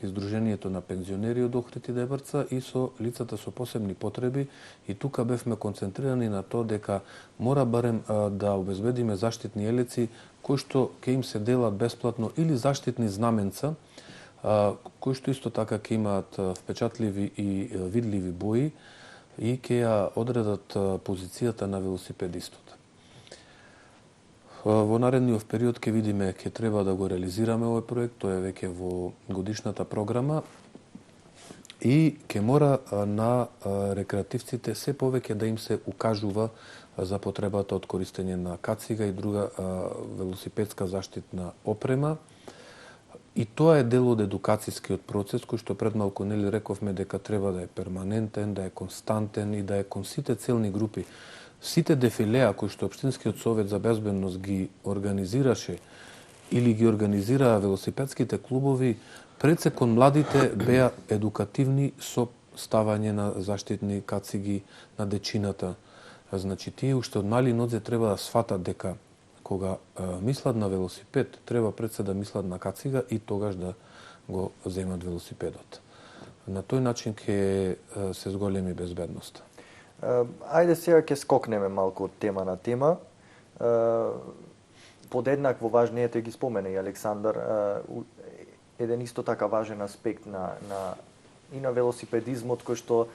Издруженијето на пензионери од Охрид и Дебрца и со лицата со посебни потреби, и тука бевме концентрирани на тоа дека мора барем да обезбедиме заштитни елеци кои што ќе им се делат бесплатно, или заштитни знаменца кои што исто така ќе имаат впечатливи и видливи бои и ќе ја одредат позицијата на велосипедистот. Во наредниот период ќе видиме, ќе треба да го реализираме овој проект, тој е веќе во годишната програма и ќе мора на рекреативците се повеќе да им се укажува за потребата од користење на кацига и друга велосипедска заштитна опрема. И тоа е дел од едукацијскиот процес кој што пред малку нели рековме дека треба да е перманентен, да е константен и да е кон сите целни групи. Сите дефилеа кои што Општинскиот совет за безбедност ги организираше или ги организираа велосипедските клубови, пред се кон младите беа едукативни со ставање на заштитни кациги на дечината. Значи, тие уште од мали нозе треба да сватат дека кога мислат на велосипед, треба пред се да мислат на кацига и тогаш да го земат велосипедот. На тој начин ќе се зголеми безбедноста. Ајде сега ќе скокнеме малку од тема на тема. Подеднакво важно е, ги спомена и Александар, еден исто така важен аспект и на велосипедизмот кој што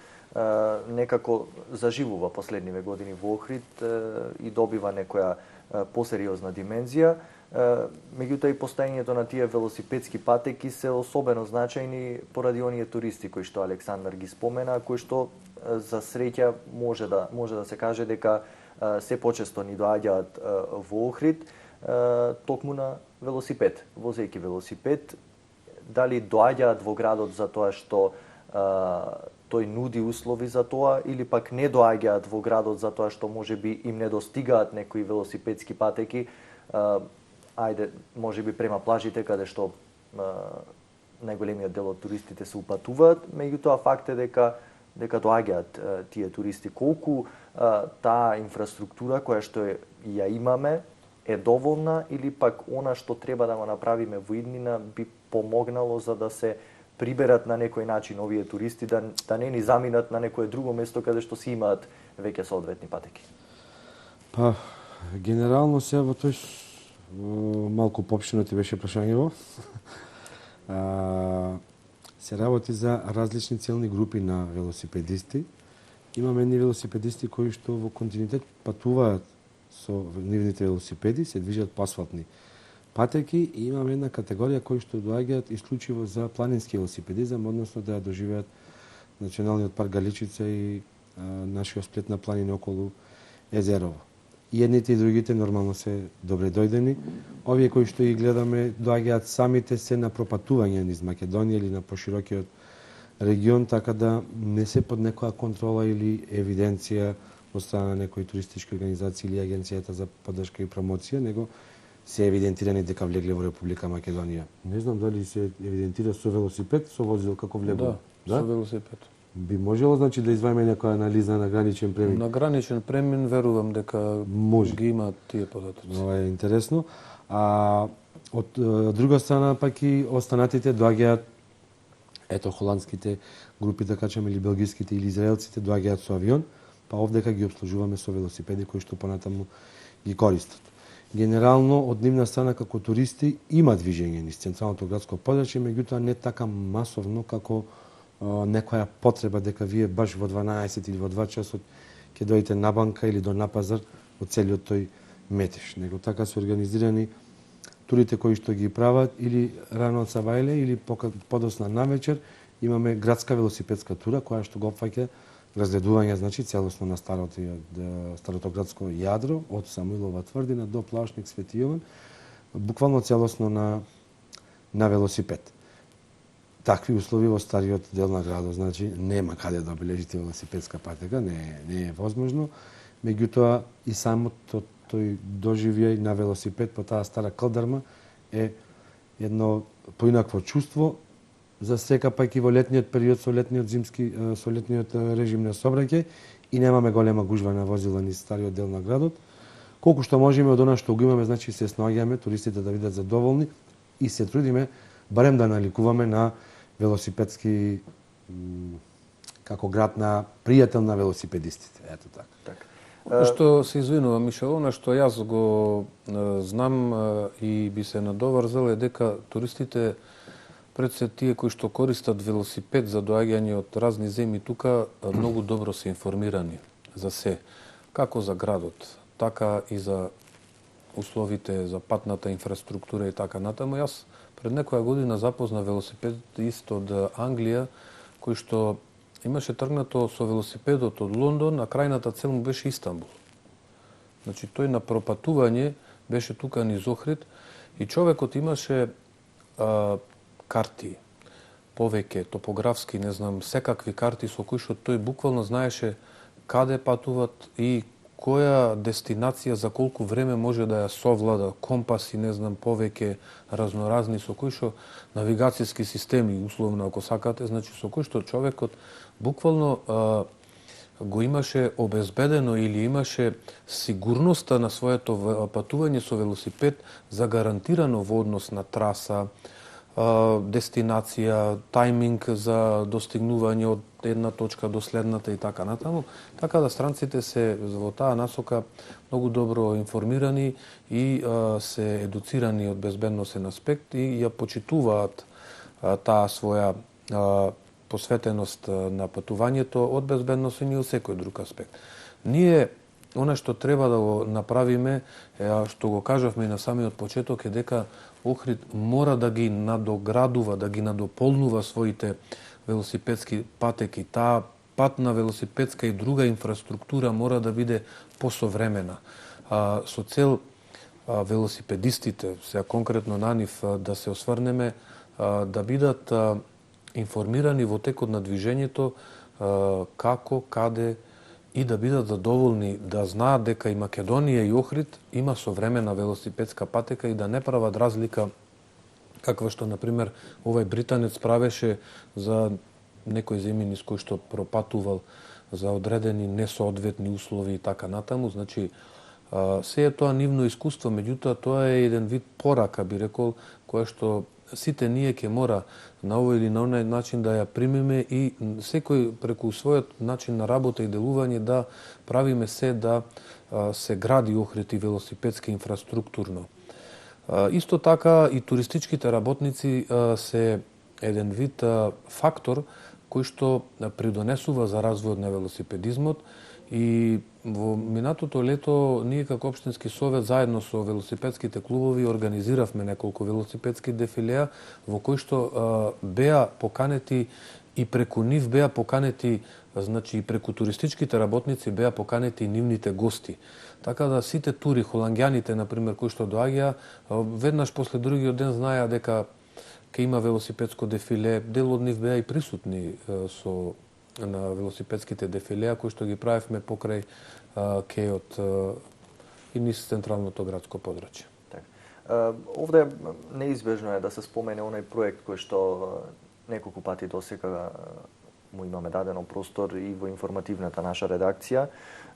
некако заживува последниве години во Охрид и добива некоја посериозна димензија. Меѓутоа и постоењето на тие велосипедски патеки се особено значајни поради оние туристи кои што Александар ги спомена, кои што за среќа може да се каже дека се почесто ни доаѓаат во Охрид токму на велосипед, возејќи велосипед. Дали доаѓаат во градот за тоа што тој нуди услови за тоа, или пак не доаѓаат во градот за тоа што можеби им недостигаат некои велосипедски патеки, ајде, можеби према плажите каде што најголемиот дел од туристите се упатуваат, меѓутоа факт е дека доаѓаат тие туристи. Колку таа инфраструктура која што ја имаме е доволна, или пак она што треба да го направиме во иднина би помогнало за да се приберат на некој начин овие туристи, да не ни заминат на некое друго место каде што си имаат веќе соодветни патеки? Па, генерално се во тој малку поопштено ти беше прашањево. Се работи за различни целни групи на велосипедисти. Имаме едни велосипедисти кои што во континуитет патуваат со нивните велосипеди, се движат по асфалтни патеки, и имаме една категорија кои што доаѓаат исклучиво за планински велосипедизам, односно да ја доживеат Националниот парк Галичица и нашиот сплет на планини околу езерово. И едните и другите нормално се добре дојдени. Овие кои што ги гледаме доаѓаат самите се на пропатување низ Македонија или на поширокиот регион, така да не се под некоја контрола или евиденција од страна на некои туристички организации или Агенцијата за поддршка и промоција, него се евидентирани дека влегле во Република Македонија. Не знам дали се евидентира со велосипед, со возило како влегло. Да, со велосипед. Би можело, значи, да изваеме некоја анализа на граничен премин? На граничен премин верувам дека може ги имаат тие податоци. Ова е интересно. А од друга страна пак и останатите доаѓаат, ето холандските групи, да кажеме, или белгиските или израелците доаѓаат со авион, па овдека ги обслужуваме со велосипеди кои што понатаму ги користат. Генерално од нивна страна како туристи има движење низ централното градско подрачје, меѓутоа не така масовно како некоја потреба дека вие баш во 12 или во 2 часот ќе дојдете на банка или до на пазар од целиот тој метеж. Него така се организирани турите кои што ги прават или рано од сабајле или подосна навечер. Имаме градска велосипедска тура која што го опфаќа разгледување, значи целосно на старото градско јадро од Самуилова тврдина до Плавшник Свети Јован, буквално целосно на велосипед. Такви услови во стариот дел на градот, значи нема каде да обележите велосипедска патека, не е возможно. Меѓутоа и самото тој доживеј на велосипед по таа стара калдарма е едно поинакво чувство, за сека пак и во летниот период со летниот режим на сообраќај и немаме голема гужва на возила низ стариот дел на градот. Колку што можеме од она што го имаме, значи се снаоѓаме туристите да бидат задоволни и се трудиме барем да наликуваме на велосипедски како град на пријател на велосипедистите. Ето така. Што се извинувам, Мишел, она што јас го знам и би се надоврзал е дека туристите пред се тие кои што користат велосипед за доаѓање од разни земји тука многу добро се информирани за се, како за градот, така и за условите за патната инфраструктура и така натаму. Јас пред некоја година запозна велосипедист од Англија кој што имаше тргнато со велосипедот од Лондон, а крајната цел му беше Истанбул. Значи тој на пропатување беше тука низ Охрид и човекот имаше карти, повеќе топографски, не знам, секакви карти со кои што тој буквално знаеше каде патуват и која дестинација за колку време може да ја совлада, компаси, не знам, повеќе разноразни со кои што навигацијски системи, условно ако сакате, значи со кои што човекот буквално го имаше обезбедено или имаше сигурноста на своето патување со велосипед загарантирано во однос на траса, дестинација, тајминг за достигнување од една точка до следната и така натаму. Така да странците се во таа насока многу добро информирани и се едуцирани од безбедносен аспект и ја почитуваат таа своја посветеност на патувањето од безбедносен и од секој друг аспект. Ние она што треба да го направиме, што го кажавме и на самиот почеток, е дека Охрид мора да ги надоградува, да ги надополнува своите велосипедски патеки. Таа патна велосипедска и друга инфраструктура мора да биде посовремена. Со цел велосипедистите, сега конкретно на нив да се осврнеме, да бидат информирани во текот на движењето како, каде и да бидат задоволни, да знаат дека и Македонија и Охрид има современа велосипедска патека и да не прават разлика каква што, например, овој британец правеше за некој земји низ кој што пропатувал за одредени несоодветни услови и така натаму. Значи, се е тоа нивно искуство, меѓутоа тоа е еден вид порака, би рекол, која што сите ние ќе мора на овој или на онај начин да ја примеме и секој преку својот начин на работа и делување да правиме се да се гради Охрид и велосипедски инфраструктурно. Исто така и туристичките работници се еден вид фактор кој што придонесува за развојот на велосипедизмот и во минатото лето ние како општински совет заедно со велосипедските клубови организиравме неколку велосипедски дефилеа во кои што беа поканети и преку нив беа поканети, значи и преку туристичките работници беа поканети и нивните гости. Така да сите тури, холанѓаните, например, кои што доаѓаа, веднаш после другиот ден знаеа дека ќе има велосипедско дефиле. Дел од нив беа и присутни на велосипедските дефилеа кои што ги правевме покрај кејот и низ централното градско подрачје. Овде неизбежно е да се спомене оној проект кој што неколку пати досега му имаме дадено простор и во информативната наша редакција,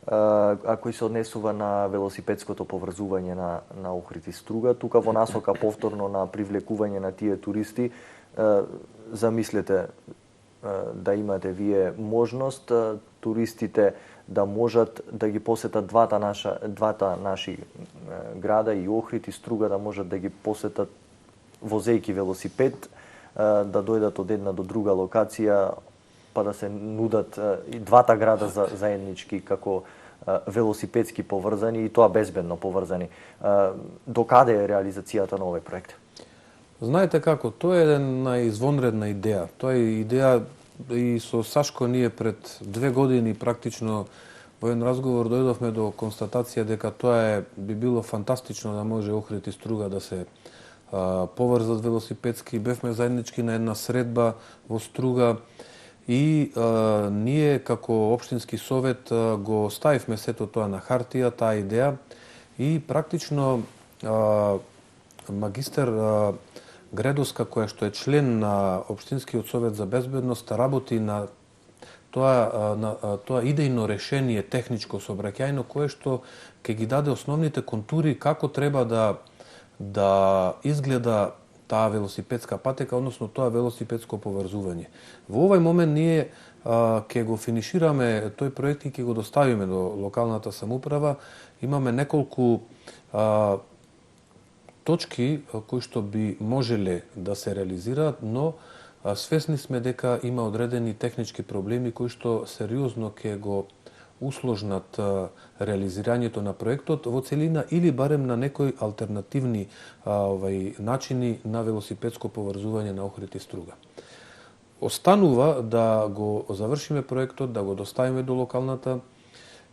а кој се однесува на велосипедското поврзување на Охрид и Струга. Тука во насока повторно на привлекување на тие туристи, замислете да имате вие можност туристите да можат да ги посетат двата наши града, и Охрид и Струга, да можат да ги посетат возејки велосипед, да дојдат од една до друга локација, па да се нудат и двата града заеднички како велосипедски поврзани и тоа безбедно поврзани. До каде е реализацијата на овој проект? Знаете како, тоа е една извонредна идеја. Тоа е идеја и со Сашко ние пред 2 години практично во еден разговор дојдовме до констатација дека тоа би било фантастично да може Охрид и Струга да се поврзат велосипедски. Бевме заеднички на една средба во Струга и ние како општински совет го ставивме сето тоа на хартија, таа идеја, и практично магистер Гредоска, која што е член на Општинскиот совет за безбедност, работи на тоа идејно решение техничко сообраќајно кое што ќе ги даде основните контури како треба да изгледа таа велосипедска патека, односно тоа велосипедско поврзување. Во овој момент ние ќе го финишираме тој проект и ќе го доставиме до локалната самоуправа. Имаме неколку точки кои што би можеле да се реализираат, но свесни сме дека има одредени технички проблеми кои што сериозно ќе го усложнат реализирањето на проектот во целина или барем на некои алтернативни начини на велосипедско поврзување на Охрид и Струга. Останува да го завршиме проектот, да го доставиме до локалната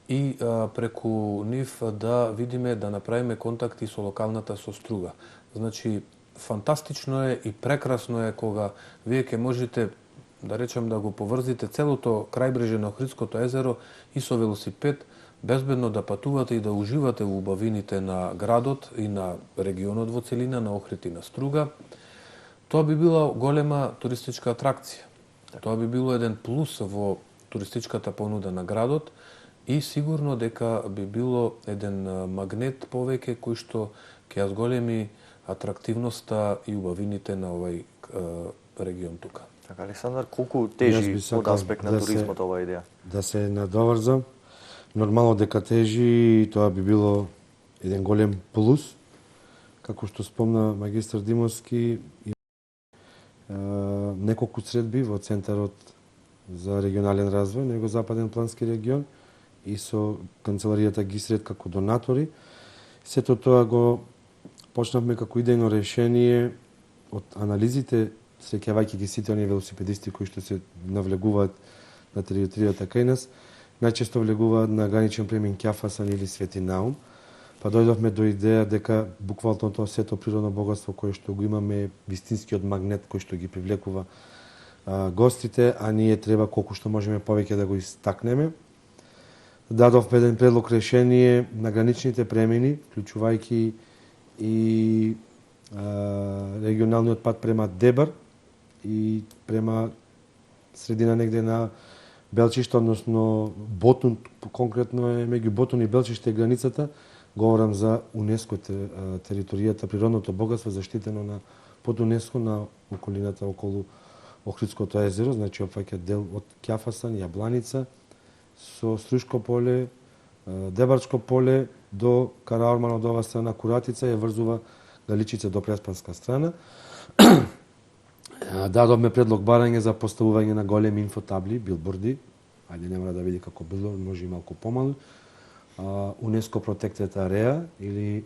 и преку нив да видиме, да направиме контакти со локалната со Струга. Значи, фантастично е и прекрасно е кога вие ќе можете, да речем, да го поврзите целото крајбрежје на Охридското езеро и со велосипед, безбедно да патувате и да уживате во убавините на градот и на регионот во целина, на Охрид и на Струга. Тоа би била голема туристичка атракција. Тоа би било еден плюс во туристичката понуда на градот и сигурно дека би било еден магнет повеќе кој што ќе ја зголеми атрактивноста и убавините на овој регион тука. Така, Александар, колку тежи од аспект на туризмот оваа идеја? Да се надоврзам. Нормално дека тежи и тоа би било еден голем плюс. Како што спомна магистар Димовски, неколку средби во Центарот за регионален развој на Југозападен плански регион и со канцеларијата ГИСРЕД како донатори. Сето тоа го почнавме како идејно решение од анализите, среќавајќи ги сите оние велосипедисти кои што се навлегуваат на територијата кај нас, најчесто влегуваат на граничен премин Ќафасан или Свети Наум. Па дојдовме до идеја дека буквално тоа сето природно богатство кое што го имаме, вистинскиот магнет кој што ги привлекува гостите, а ние треба колку што можеме повеќе да го истакнеме. Дадовме еден предлог решение на граничните премини, вклучувајќи и регионалниот пат према Дебар и према средина негде на Белчиште, односно Ботун, конкретно е меѓу Ботун и Белчиште границата. Говорам за УНЕСКО територијата, природното богатство заштитено на под УНЕСКО на околината околу Охридското езеро, значи опфаќа дел од Ќафасан, Јабланица, со Струшко поле, Дебарчко поле до Караорман од ова страна, Куратица ја врзува Галичица до Преспанска страна. Дадовме предлог барање за поставување на големи инфотабли, билборди. Ајде, не мора да види како билборд, може и малку помал. УНЕСКО Protected Area или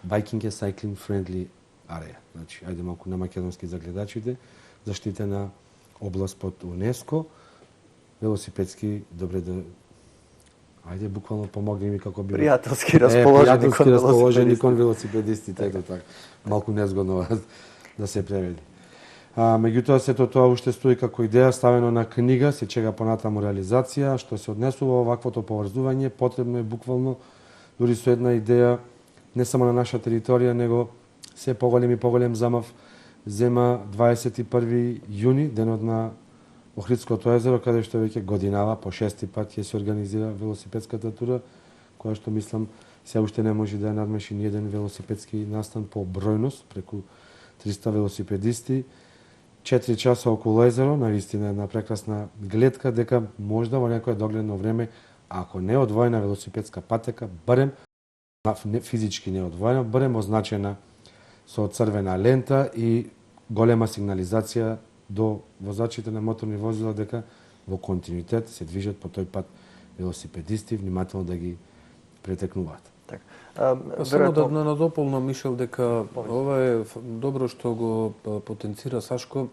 Biking and Cycling Friendly Area. Значи, ајде малку на македонски за гледачите, заштитена област под УНЕСКО, велосипедски, добре да... Ајде, буквално помогни ми како би... Пријателски расположени кон велосипедистите, ето така. Малку незгодно да се преведи. Меѓутоа, сето тоа уште стои како идеја, ставено на книга, се чека понатаму реализација, што се однесува оваквото поврзување, потребно е буквално, дури со една идеја, не само на наша територија, него се поголем и поголем замав зема 21 јуни, денот на Охридското езеро, каде што веќе годинава, по 6-ти пат ќе се организира велосипедската тура, која што мислам се уште не може да ја надмеши ни еден велосипедски настан по бројност, преку 300 велосипедисти, 4 часа околу езеро, навистина една прекрасна гледка, дека можда во некое догледно време, ако не одвоена велосипедска патека, барем физички не одвоена, барем означена со црвена лента и голема сигнализација до возачите на моторни возила дека во континуитет се движат по тој пат велосипедисти, внимателно да ги претекнуваат. Само да надополнам, Мишел, дека ова е добро што го потенцира Сашко.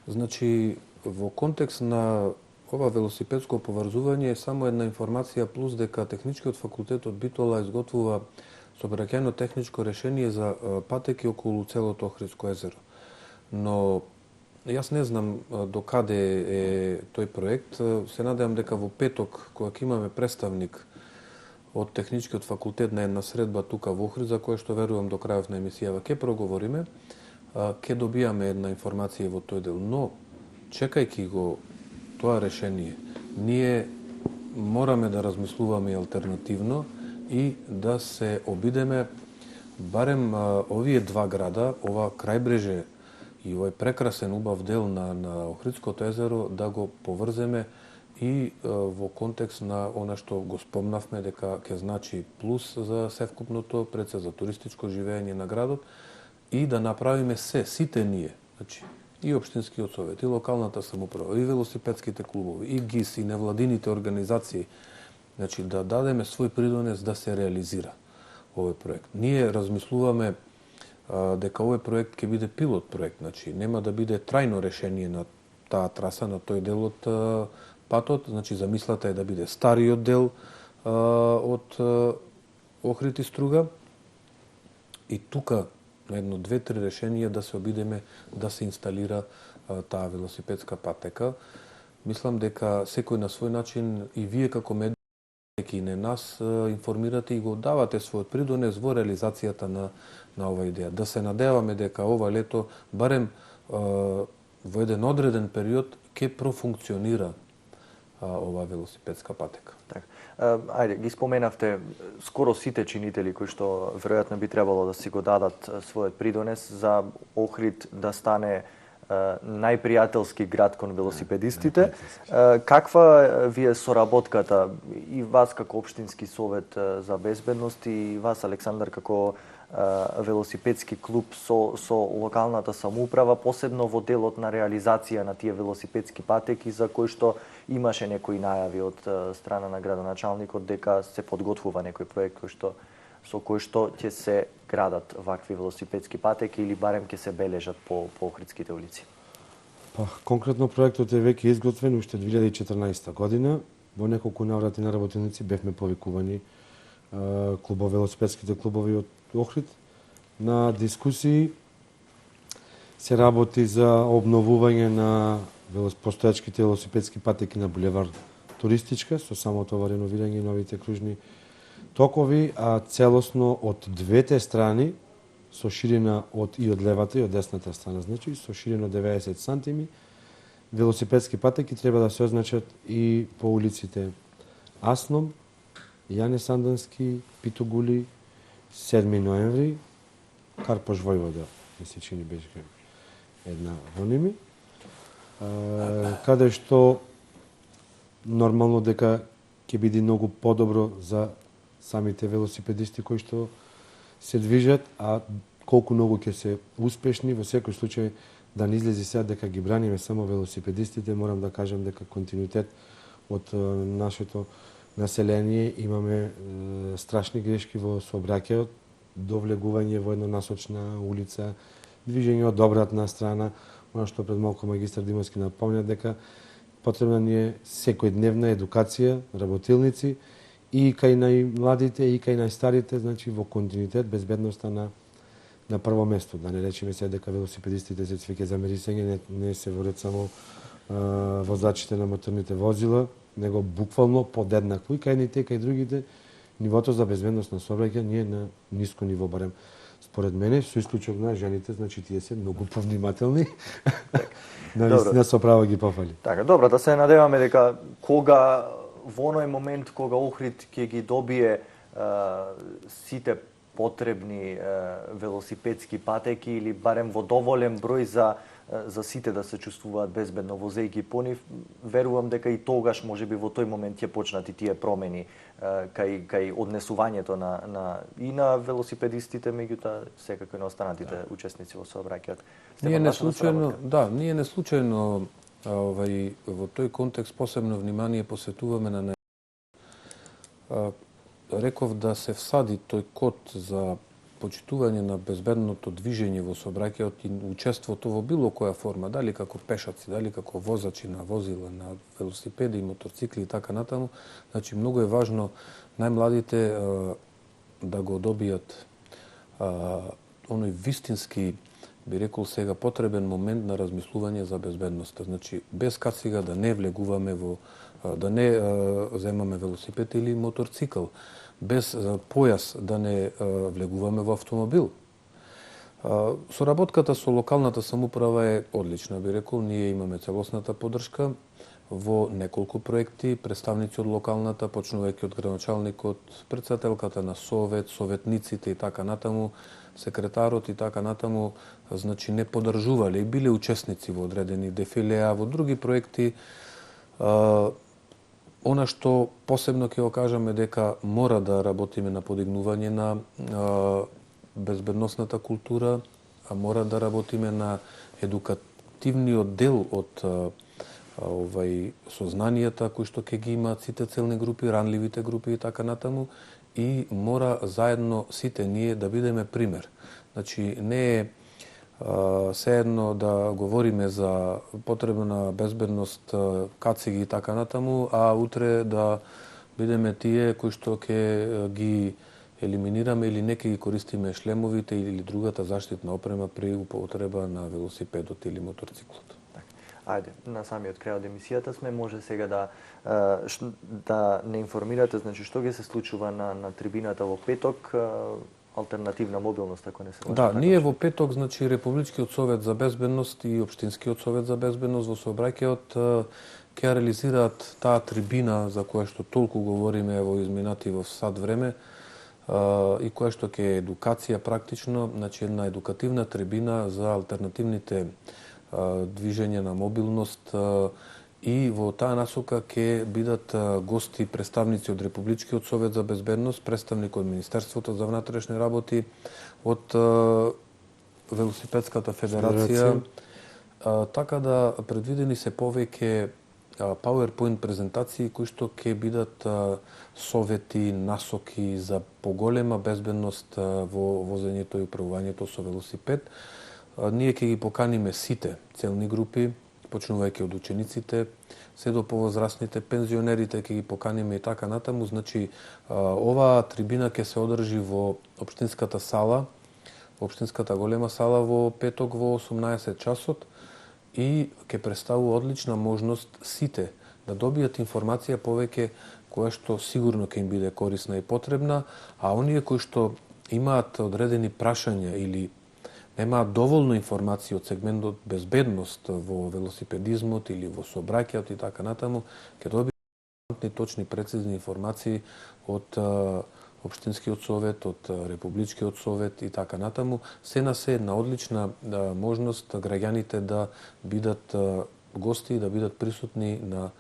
Значи, во контекст на ова велосипедско поврзување е само една информација плюс дека Техничкиот факултет од Битола изготвува сообраќајно техничко решение за патеки околу целото Охридско езеро. Но јас не знам до каде е тој проект. Се надевам дека во петок, кога ќе имаме представник од Техничкиот факултет на една средба тука во Охрид, за која што верувам до крајот на емисијава ќе проговориме, ќе добијаме една информација во тој дел. Но, чекајќи го тоа решение, ние мораме да размислуваме алтернативно и да се обидеме барем овие два града, ова крајбреже и овој прекрасен убав дел на Охридското езеро да го поврземе и во контекст на она што го спомнавме дека ќе значи плюс за севкупното, пред се за туристичко живење на градот и да направиме сите ние, значи и општинскиот совет, и локалната самоуправа, и велосипедските клубови, и ГИС, и невладините организации, значи да дадеме свој придонес да се реализира овој проект. Ние размислуваме дека овој проект ќе биде пилот проект, значи нема да биде трајно решение на таа траса, на тој дел од патот, значи замислата е да биде стариот дел од Охрид и Струга и тука на едно, две-три решенија да се обидеме да се инсталира таа велосипедска патека. Мислам дека секој на свој начин и вие како медија и не нас информирате и го давате својот придонес во реализацијата на ова идеја. Да се надеваме дека ова лето барем во еден одреден период ќе профункционира ова велосипедска патека. Так. Ајде, ги споменавте скоро сите чинители кои што веројатно би требало да си го дадат својот придонес за Охрид да стане најпријателски град кон велосипедистите. Каква ви е соработката и вас како општински совет за безбедност и вас, Александар, како велосипедски клуб со локалната самоуправа, посебно во делот на реализација на тие велосипедски патеки за кои што имаше некои најави од страна на градоначалникот дека се подготвува некој проект со кој што ќе се градат вакви велосипедски патеки или барем ќе се бележат по Охридските улици? Конкретно проектот е веќе изготвен уште 2014 година. Во неколку наврати на работеници бевме повикувани велосипедските клубови од Охрид на дискусии. Се работи за обновување на постојачките велосипедски патеки на булевар Туристичка со самото ова реновирање и новите кружни токови, а целосно од двете страни со ширина од левата и од десната страна, значи со ширина 90 сантими, велосипедски патеки треба да се означат и по улиците Асном, Јане Сандански, Питогули, 7 ноември, Карпош Војвода, ми се чини беше една во ними, каде што нормално дека ќе биде многу подобро за самите велосипедисти кои што се движат, а колку многу ќе се успешни. Во секој случај, да не излезе сега дека ги браниме само велосипедистите, морам да кажам дека континуитет од нашето население имаме страшни грешки во сообраќајот, довлегување во еднонасочна улица, движење од обратна страна, она што пред малку магистар Димовски напомня дека потребна ни е секојдневна едукација, работилници и кај најмладите и кај најстарите, значи во континуитет безбедноста на прво место. Да не речеме сега дека велосипедистите се свиќе за мерисење, не се ворат само возачите на моторните возила, него буквално подеднакво и кај едните и кај другите нивото за безбедност на сообраќај ние на ниско ниво, барем според мене, со исклучок на жените, значи тие се многу повнимателни. Навистина со право ги пофали. Така, добро, да се надеваме дека кога во оној момент кога Охрид ќе ги добие сите потребни велосипедски патеки или барем во доволен број за сите да се чувствуваат безбедно возејќи по нив, верувам дека и тогаш можеби во тој момент ќе почнат и тие промени кај однесувањето и на велосипедистите, меѓутоа секако и на останатите учесници во сообраќајот. Ние не случајно во тој контекст посебно внимание посветуваме на реков да се всади тој код за почитување на безбедното движење во сообраќајот и учеството во било која форма, дали како пешаци, дали како возачи на возила, на велосипеди, моторцикли и така натаму. Значи, многу е важно најмладите да го добијат оној вистински, би рекол сега, потребен момент на размислување за безбедноста. Значи, без кацига да не влегуваме да не земаме велосипед или моторцикл, без појас да не влегуваме во автомобил. Соработката со локалната самоуправа е одлична, би рекол. Ние имаме целосната поддршка во неколку проекти, представници од локалната, почнувајќи од градоначалникот, претседателката на совет, советниците и така натаму, секретарот и така натаму, значи не поддржувале и биле учесници во одредени дефилеа, во други проекти. Она што посебно ќе го кажаме дека мора да работиме на подигнување на безбедносната култура, а мора да работиме на едукативниот дел од сознанијата кои што ќе ги имаат сите целни групи, ранливите групи и така натаму, и мора заедно сите ние да бидеме пример. Значи не е сеедно да говориме за потребна безбедност, кациги и така натаму, а утре да бидеме тие кои што ќе ги елиминираме или не ќе ги користиме шлемовите или другата заштитна опрема при употреба на велосипедот или моторциклот. Ајде, на самиот крај од емисијата сме, може сега да не информирате, значи што ќе се случува на трибината во петок, алтернативна мобилност, ако не се лажам. Да, ние во петок, значи Републичкиот совет за безбедност и Општинскиот совет за безбедност во сообраќајот ќе реализираат таа трибина за која што толку говориме во изминатиот сат време и која што ќе е едукација практично, значи една едукативна трибина за алтернативните движење на мобилност и во таа насока ќе бидат гости представници од Републичкиот совет за безбедност, представник од Министерството за внатрешни работи, од Велосипедската федерација. Така да предвидени се повеќе PowerPoint презентации кои што ќе бидат совети, насоки за поголема безбедност во возењето и управувањето со велосипед. Ние ќе ги поканиме сите целни групи, почнувајќи од учениците, се до повозрастните, пензионерите ќе ги поканиме и така натаму. Значи, оваа трибина ќе се одржи во општинската сала, во општинската голема сала во петок во 18 часот и ќе представува одлична можност сите да добијат информација повеќе која што сигурно ќе им биде корисна и потребна, а оние кои што имаат одредени прашања или немаат доволно информации од сегментот безбедност во велосипедизмот или во сообраќајот и така натаму, ќе добијат точни, прецизни информации од Општинскиот совет, од Републичкиот совет и така натаму. Се на се една одлична можност граѓаните да бидат гости и да бидат присутни на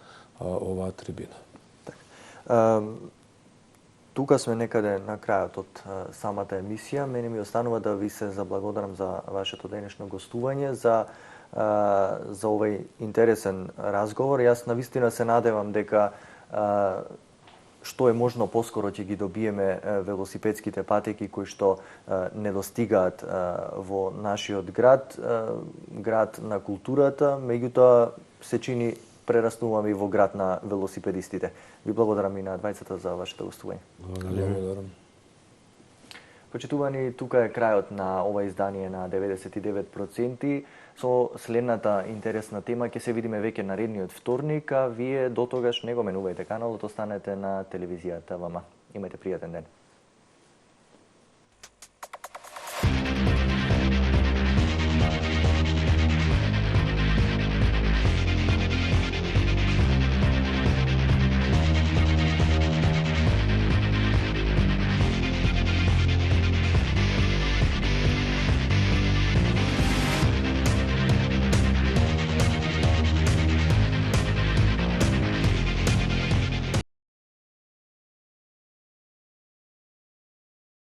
оваа трибина. Тука сме некаде на крајот од самата емисија. Мене ми останува да ви се заблагодарам за вашето денешно гостување, за овој интересен разговор. Јас навистина се надевам дека што е можно поскоро ќе ги добиеме велосипедските патеки кои што недостигаат во нашиот град, град на културата, меѓутоа се чини прераснуваме и во град на велосипедистите. Ви благодарам и на двајцата за вашето гостување. Благодарам. Почитувани, тука е крајот на ова издание на 99%. Со следната интересна тема ќе се видиме веќе наредниот вторник, а вие до тогаш не го менувајте каналот, останете на телевизијата ВМ. Имајте пријатен ден.